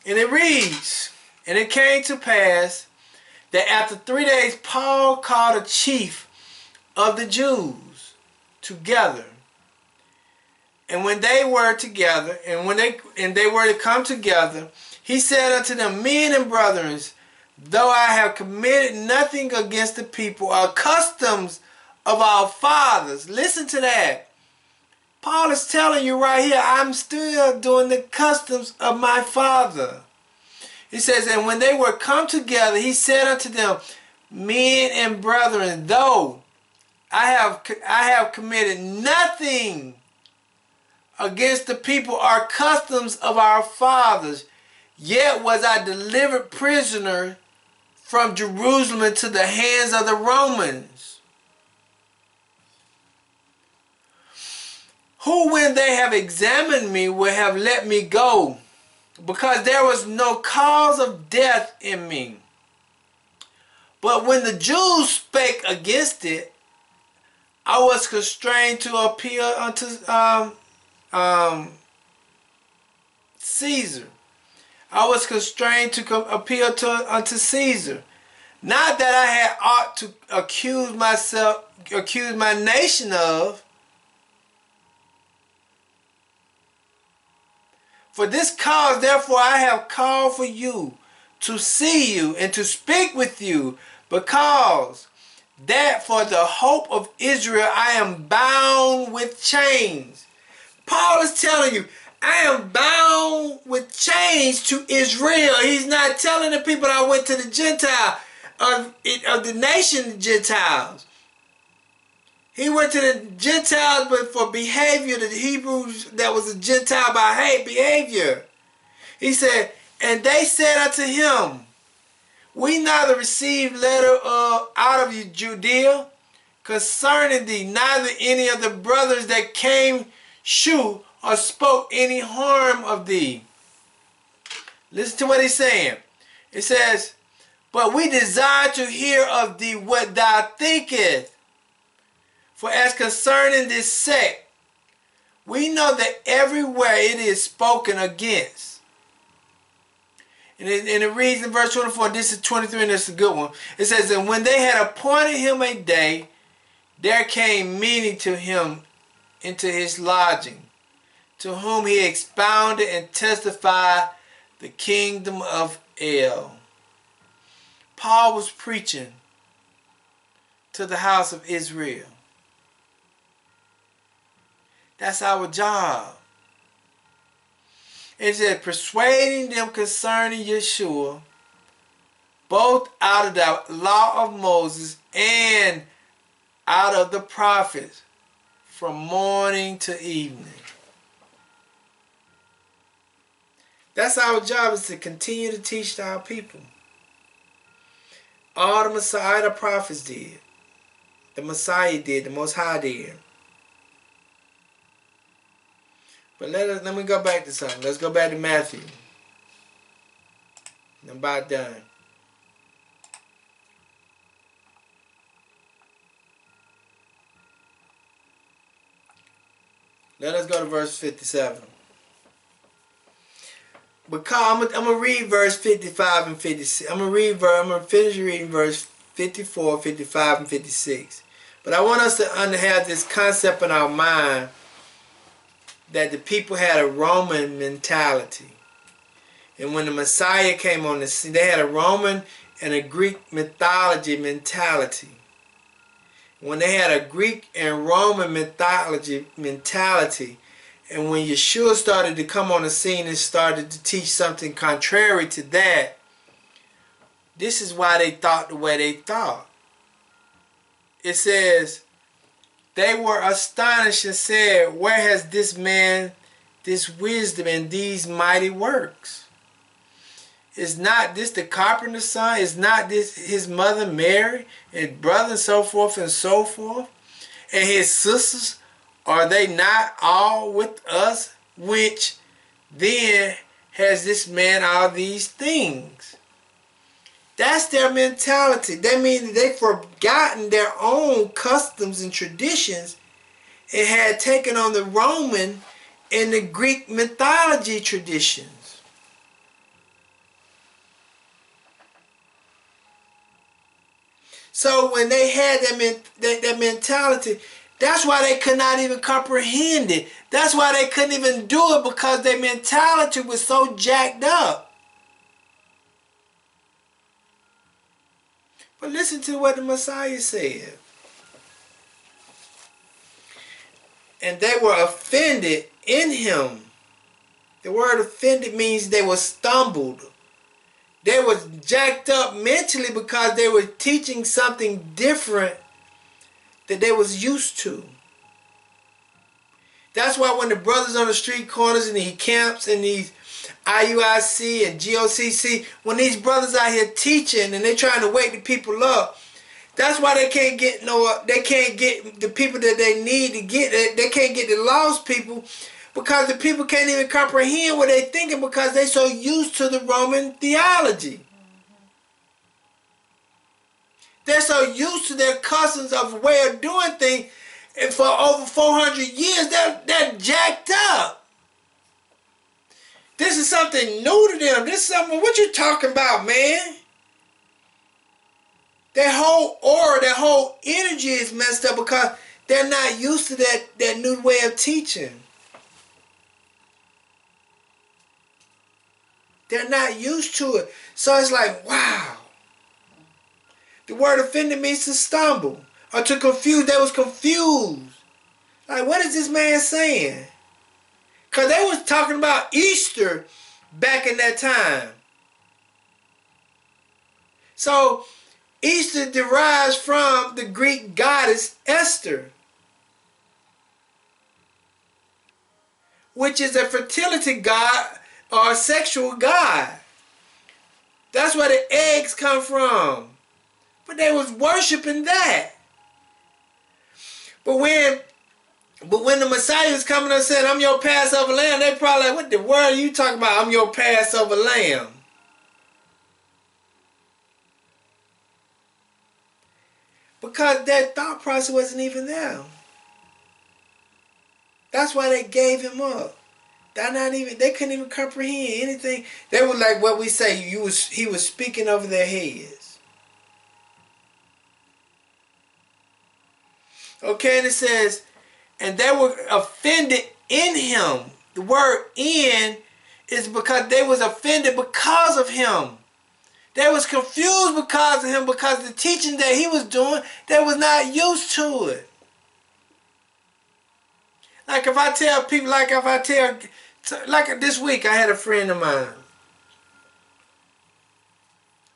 And it reads, "And it came to pass that after 3 days Paul called a chief of the Jews together. And when they were together, and they were to come together, he said unto them, Men and brethren, though I have committed nothing against the people or customs of our fathers." Listen to that. Paul is telling you right here, I'm still doing the customs of my father. He says, and when they were come together, he said unto them, Men and brethren, though I have committed nothing against the people or customs of our fathers, yet was I delivered prisoner from Jerusalem into the hands of the Romans, who when they have examined me will have let me go, because there was no cause of death in me. But when the Jews spake against it, I was constrained to appeal unto Caesar. I was constrained to appeal unto Caesar. Not that I had ought to accuse my nation of. For this cause, therefore, I have called for you, to see you and to speak with you, because that for the hope of Israel I am bound with chains. Paul is telling you, I am bound with chains to Israel. He's not telling the people I went to the Gentile, of the nation Gentiles. He went to the Gentiles, but for behavior, the Hebrews, that was a Gentile by behavior. He said, and they said unto him, we neither received letter out of Judea concerning thee, neither any of the brothers that came shew or spoke any harm of thee. Listen to what he's saying. It says, but we desire to hear of thee what thou thinkest. For as concerning this sect, we know that everywhere it is spoken against. And it reads in verse 24, this is 23 and this is a good one. It says, and when they had appointed him a day, there came many to him into his lodging, to whom he expounded and testified the kingdom of El. Paul was preaching to the house of Israel. That's our job. It said, persuading them concerning Yeshua, both out of the law of Moses and out of the prophets, from morning to evening. That's our job, is to continue to teach our people. All the Messiah, the prophets did. The Messiah did, the Most High did. But let me go back to something. Let's go back to Matthew. I'm about done. Let us go to verse 57. Because I'm gonna read verse 55 and 56. I'm gonna finish reading verse 54, 55, and 56. But I want us to have this concept in our mind that the people had a Roman mentality. And when the Messiah came on the scene, they had a Roman and a Greek mythology mentality. When they had a Greek and Roman mythology mentality, and when Yeshua started to come on the scene and started to teach something contrary to that, this is why they thought the way they thought. It says, they were astonished and said, where has this man this wisdom and these mighty works? Is not this the carpenter's son? Is not this his mother Mary, and brother, and so forth and so forth? And his sisters, are they not all with us? Which then has this man all these things? That's their mentality. That means they've forgotten their own customs and traditions and had taken on the Roman and the Greek mythology traditions. So when they had that mentality, that's why they could not even comprehend it. That's why they couldn't even do it, because their mentality was so jacked up. But listen to what the Messiah said. And they were offended in him. The word offended means they were stumbled. They were jacked up mentally because they were teaching something different that they was used to. That's why when the brothers on the street corners and these camps and these IUIC and GOCC, when these brothers out here teaching and they trying to wake the people up, that's why they can't get the people that they need to get. They can't get the lost people, because the people can't even comprehend what they're thinking, because they're so used to the Roman theology. They're so used to their customs of way of doing things, and for over 400 years they're jacked up. This is something new to them. This is something, what you talking about, man? Their whole aura, their whole energy is messed up because they're not used to that new way of teaching. They're not used to it. So it's like, wow. The word offended means to stumble or to confuse. They was confused. Like, what is this man saying? Because they was talking about Easter back in that time. So Easter derives from the Greek goddess Esther, which is a fertility god or a sexual god. That's where the eggs come from. But they was worshiping that. But when the Messiah was coming and said, I'm your Passover lamb, they probably like, what the world are you talking about? I'm your Passover lamb. Because that thought process wasn't even there. That's why they gave him up. They couldn't even comprehend anything. They were like what we say, he was speaking over their heads. Okay, and it says, and they were offended in him. The word in is because they was offended because of him. They was confused because of him, because the teaching that he was doing, they was not used to it. Like this week I had a friend of mine.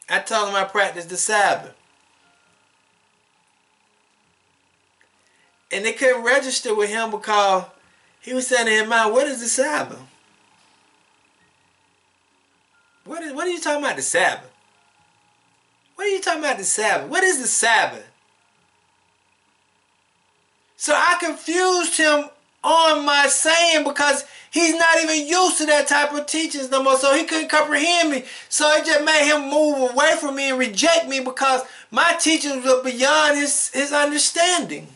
I told him I practiced the Sabbath. And they couldn't register with him because he was saying in his mind, what is the Sabbath? What are you talking about the Sabbath? What are you talking about the Sabbath? What is the Sabbath? So I confused him on my saying because he's not even used to that type of teachings no more. So he couldn't comprehend me. So it just made him move away from me and reject me because my teachings were beyond his understanding.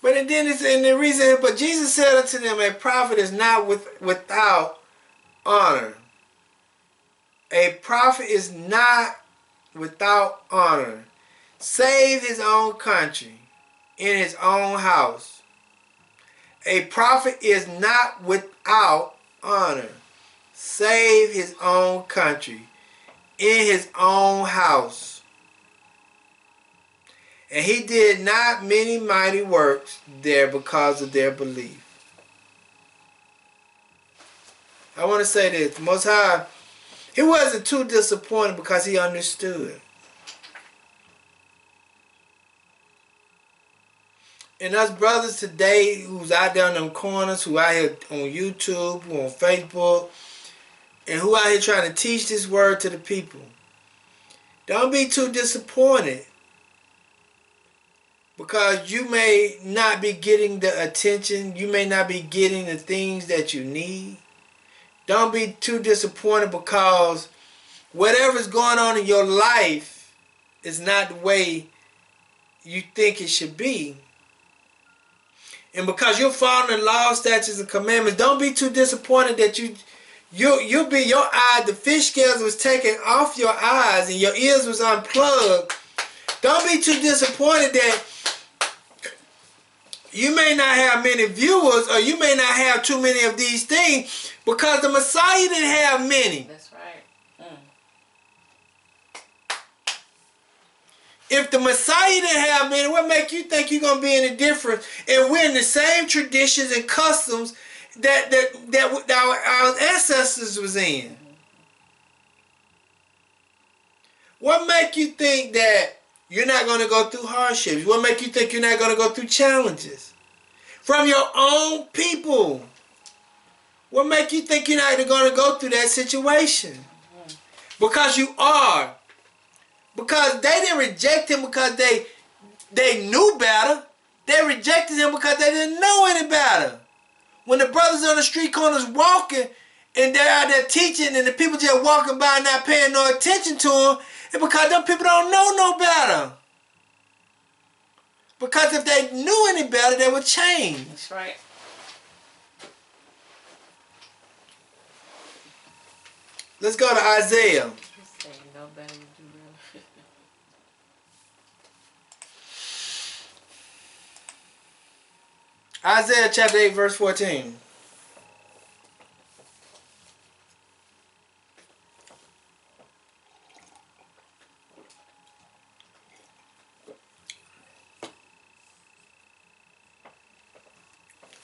But then but Jesus said unto them, a prophet is not without honor. A prophet is not without honor, save his own country, in his own house. A prophet is not without honor, save his own country, in his own house. And he did not many mighty works there because of their belief. I want to say this. The Most High, he wasn't too disappointed because he understood. And us brothers today who's out there in them corners, who out here on YouTube, who on Facebook, and who out here trying to teach this word to the people, don't be too disappointed because you may not be getting the attention, you may not be getting the things that you need. Don't be too disappointed because whatever's going on in your life is not the way you think it should be. And because you're following the law, statutes, and commandments, don't be too disappointed that your eye, the fish scales was taken off your eyes and your ears was unplugged. Don't be too disappointed that you may not have many viewers or you may not have too many of these things because the Messiah didn't have many. That's right. If the Messiah didn't have many, what make you think you're going to be any different? And we're in the same traditions and customs that our ancestors was in. What make you think that you're not going to go through hardships? What make you think you're not going to go through challenges? From your own people. What make you think you're not going to go through that situation? Because you are. Because they didn't reject him because they knew better. They rejected him because they didn't know any better. When the brothers on the street corners walking and they're out there teaching and the people just walking by not paying no attention to them, it's because them people don't know no better. Because if they knew any better, they would change. That's right. Let's go to Isaiah. Isaiah chapter 8, verse 14.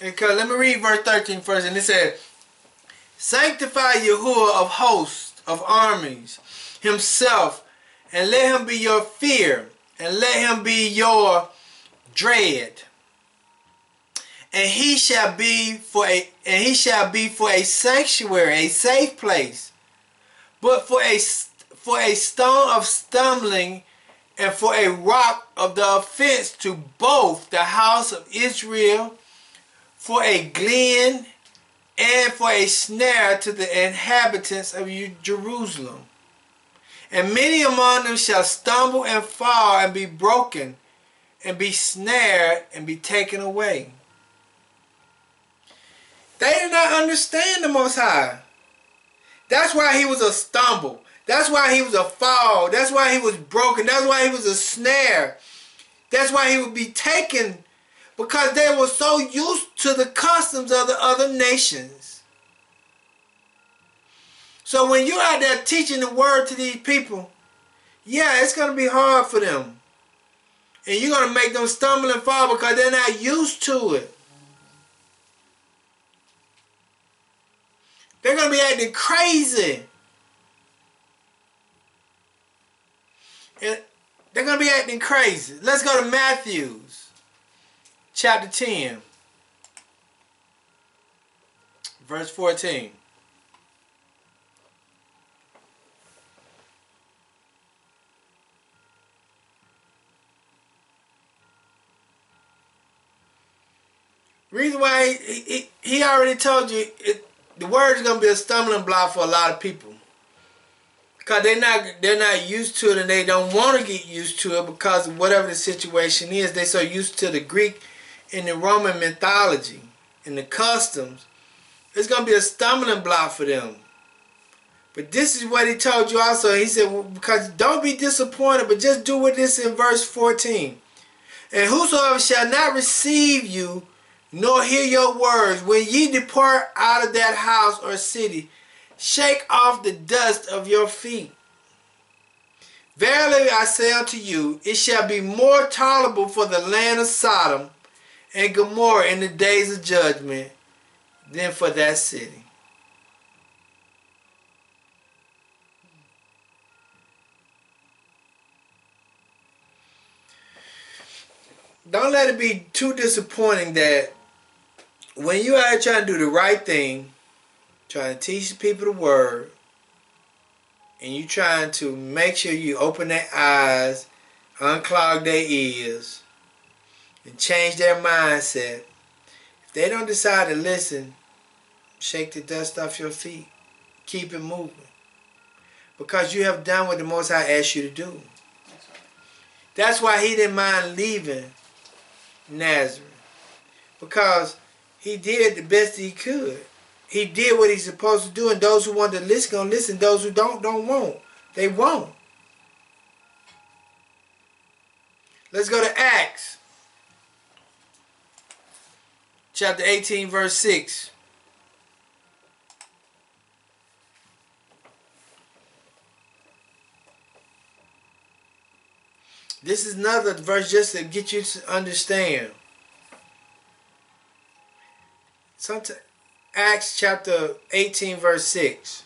Because let me read verse 13 first, and it said, sanctify Yahuwah of hosts, of armies, himself, and let him be your fear, and let him be your dread. And he shall be for a sanctuary, a safe place, but for a stone of stumbling, and for a rock of the offense to both the house of Israel, for a glen, and for a snare to the inhabitants of Jerusalem. And many among them shall stumble and fall and be broken, and be snared and be taken away. They did not understand the Most High. That's why he was a stumble. That's why he was a fall. That's why he was broken. That's why he was a snare. That's why he would be taken, because they were so used to the customs of the other nations. So when you're out there teaching the word to these people, yeah, it's going to be hard for them. And you're going to make them stumble and fall because they're not used to it. They're going to be acting crazy. And they're going to be acting crazy. Let's go to Matthew chapter 10, verse 14. Reason why he already told you the word is going to be a stumbling block for a lot of people. Because they're not used to it, and they don't want to get used to it because of whatever the situation is. They're so used to the Greek and the Roman mythology and the customs. It's going to be a stumbling block for them. But this is what he told you also. He said, well, because don't be disappointed, but just do what this in verse 14. And whosoever shall not receive you, nor hear your words, when ye depart out of that house or city, shake off the dust of your feet. Verily I say unto you, it shall be more tolerable for the land of Sodom and Gomorrah in the days of judgment than for that city. Don't let it be too disappointing that when you are trying to do the right thing, trying to teach people the word, and you trying to make sure you open their eyes, unclog their ears, and change their mindset, if they don't decide to listen, shake the dust off your feet. Keep it moving. Because you have done what the Most High asked you to do. That's why he didn't mind leaving Nazareth. Because he did the best he could. He did what he's supposed to do, and those who want to listen gonna listen. Those who don't won't. They won't. Let's go to Acts chapter 18, verse 6. This is another verse just to get you to understand. Sometimes Acts chapter 18, verse 6.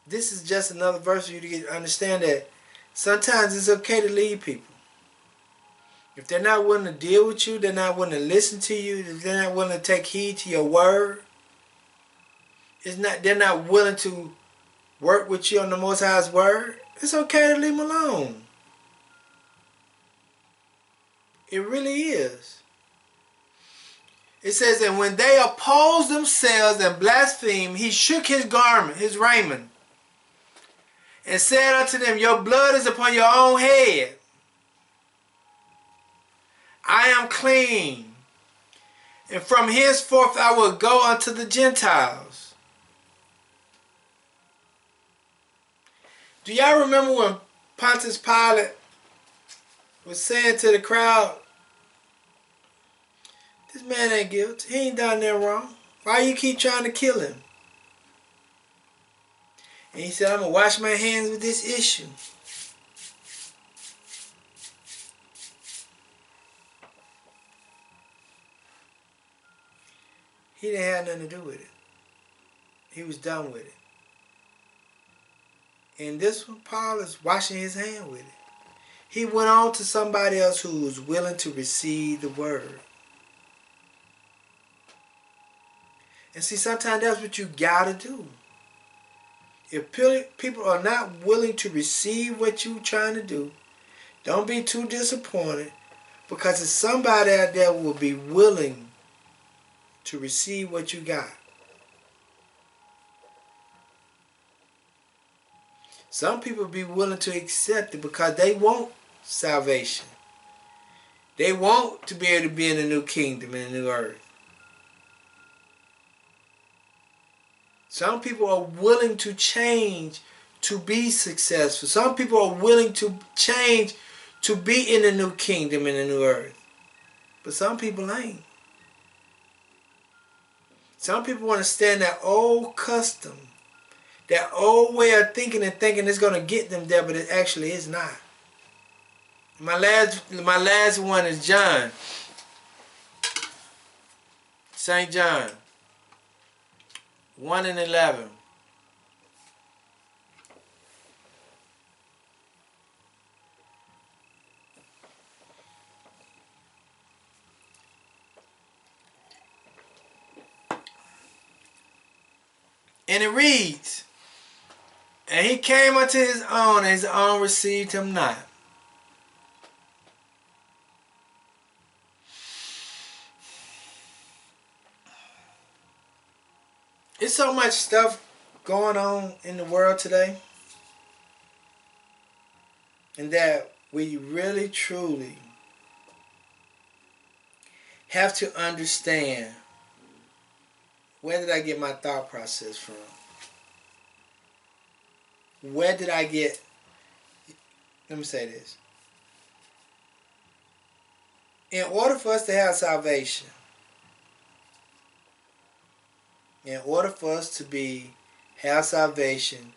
This is just another verse for you to get understand that sometimes it's okay to leave people. If they're not willing to deal with you, they're not willing to listen to you, if they're not willing to take heed to your word, they're not willing to work with you on the Most High's word, it's okay to leave them alone. It really is. It says, and when they opposed themselves and blasphemed, he shook his garment, his raiment, and said unto them, your blood is upon your own head. I am clean, and from henceforth I will go unto the Gentiles. Do y'all remember when Pontius Pilate was saying to the crowd, this man ain't guilty. He ain't done nothing wrong. Why you keep trying to kill him? And he said, I'm going to wash my hands with this issue. He didn't have nothing to do with it. He was done with it. And this one, Paul is washing his hand with it. He went on to somebody else who was willing to receive the word. And see, sometimes that's what you gotta do. If people are not willing to receive what you're trying to do, don't be too disappointed, because there's somebody out there who will be willing to receive what you got. Some people be willing to accept it because they want salvation. They want to be able to be in a new kingdom, in a new earth. Some people are willing to change to be successful. Some people are willing to change to be in a new kingdom, in a new earth. But some people ain't. Some people want to stay in that old custom, that old way of thinking, and thinking it's going to get them there, but it actually is not. My last one is John. St. John 1:11. And it reads, "And he came unto his own, and his own received him not. It's so much stuff going on in the world today, and that we really truly have to understand, where did I get my thought process from? Where did I get, let me say this. In order for us to have salvation, in order for us to have salvation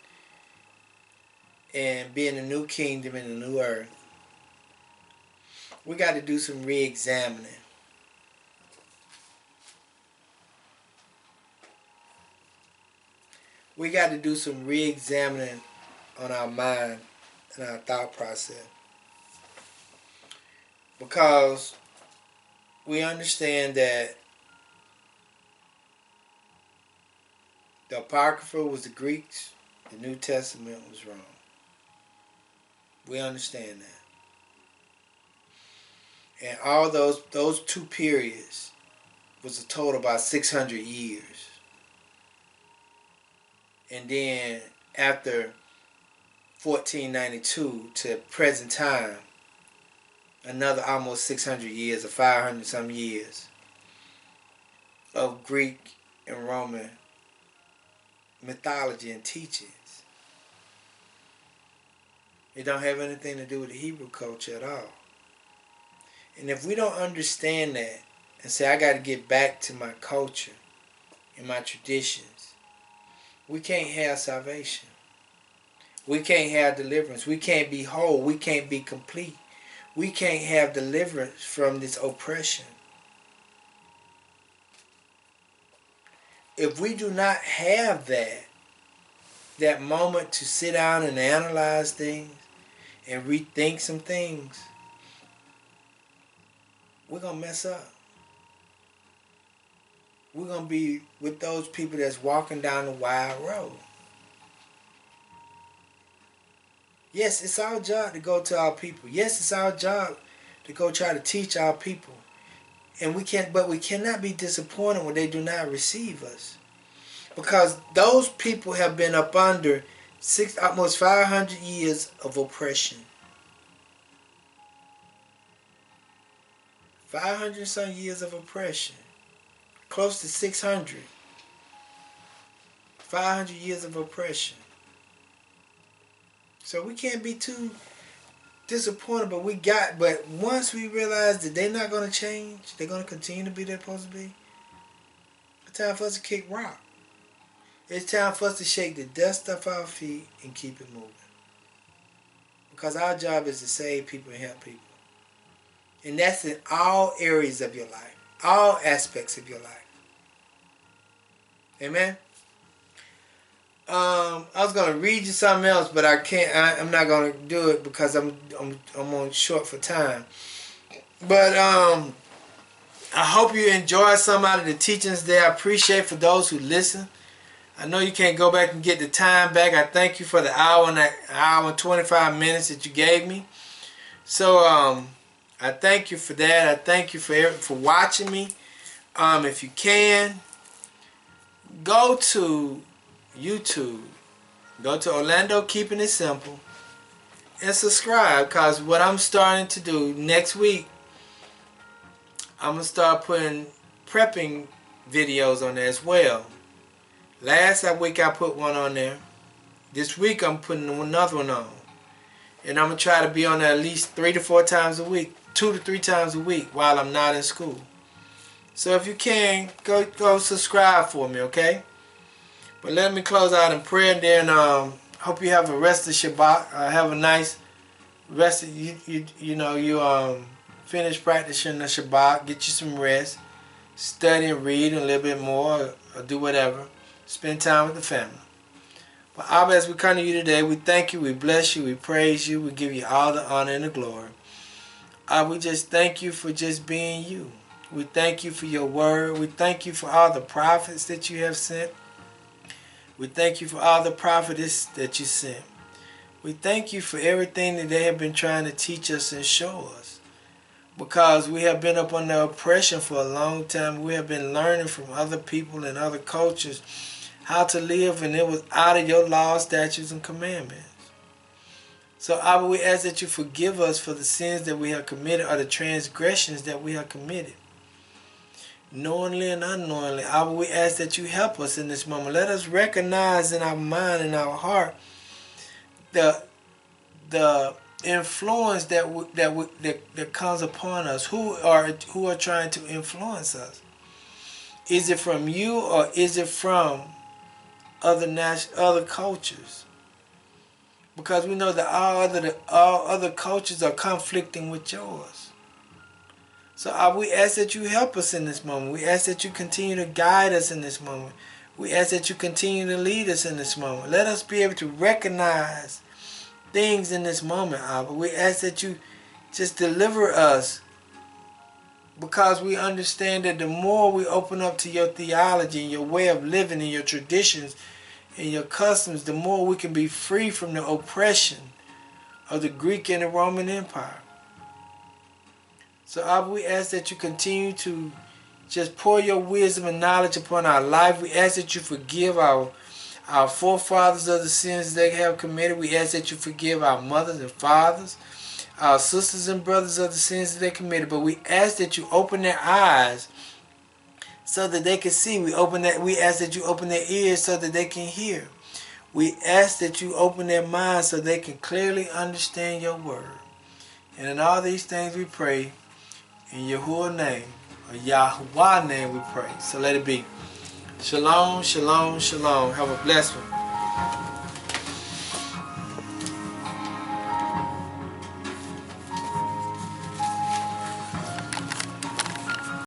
and be in a new kingdom, in a new earth, we got to do some re-examining. We got to do some re-examining on our mind and our thought process. Because we understand that the Apocrypha was the Greeks, the New Testament was wrong. We understand that. And all those two periods was a total about 600 years. And then after 1492 to present time, another almost 600 years, or 500 some years of Greek and Roman mythology and teachings. It don't have anything to do with the Hebrew culture at all. And if we don't understand that and say, I got to get back to my culture and my traditions, we can't have salvation. We can't have deliverance. We can't be whole. We can't be complete. We can't have deliverance from this oppression. If we do not have that moment to sit down and analyze things and rethink some things, we're going to mess up. We're going to be with those people that's walking down the wild road. Yes, it's our job to go to our people. Yes, it's our job to go try to teach our people. And we cannot be disappointed when they do not receive us. Because those people have been up under almost 500 years of oppression. 500 some years of oppression. Close to 600. 500 years of oppression. So we can't be too disappointed, but once we realize that they're not going to change, they're going to continue to be they're supposed to be, it's time for us to kick rock. It's time for us to shake the dust off our feet and keep it moving. Because our job is to save people and help people. And that's in all areas of your life, all aspects of your life. Amen. I was gonna read you something else, but I can't. I'm not gonna do it because I'm on short for time. But I hope you enjoy some out of the teachings there. I appreciate for those who listen. I know you can't go back and get the time back. I thank you for the hour and 25 minutes that you gave me. So I thank you for that. I thank you for watching me. If you can, go to YouTube. Go to Orlando Keeping It Simple and subscribe, because what I'm starting to do next week, I'm going to start putting prepping videos on there as well. Last week I put one on there. This week I'm putting another one on. And I'm going to try to be on there at least 3 to 4 times a week, 2 to 3 times a week while I'm not in school. So if you can, go subscribe for me, okay? But let me close out in prayer, and then hope you have a rest of Shabbat. Have a nice rest of you finish practicing the Shabbat, get you some rest, study and read a little bit more, or do whatever. Spend time with the family. But Abba, as we come to you today, we thank you, we bless you, we praise you, we give you all the honor and the glory. We just thank you for just being you. We thank you for your word. We thank you for all the prophets that you have sent. We thank you for all the prophetess that you sent. We thank you for everything that they have been trying to teach us and show us. Because we have been up under oppression for a long time. We have been learning from other people and other cultures how to live, and it was out of your laws, statutes, and commandments. So, Abba, we ask that you forgive us for the sins that we have committed, or the transgressions that we have committed, knowingly and unknowingly. Abba, we ask that you help us in this moment. Let us recognize in our mind and our heart the influence that comes upon us. Who are trying to influence us? Is it from you, or is it from other cultures? Because we know that all other cultures are conflicting with yours. So we ask that you help us in this moment. We ask that you continue to guide us in this moment. We ask that you continue to lead us in this moment. Let us be able to recognize things in this moment, Abba. We ask that you just deliver us, because we understand that the more we open up to your theology and your way of living and your traditions and your customs, the more we can be free from the oppression of the Greek and the Roman Empire. So Abba, we ask that you continue to just pour your wisdom and knowledge upon our life. We ask that you forgive our forefathers of the sins they have committed. We ask that you forgive our mothers and fathers, our sisters and brothers of the sins that they committed. But we ask that you open their eyes so that they can see. We ask that you open their ears so that they can hear. We ask that you open their minds so they can clearly understand your word. And in all these things we pray in Yahuwah's name, or Yahuwah's name we pray. So let it be. Shalom, shalom, shalom. Have a blessed one.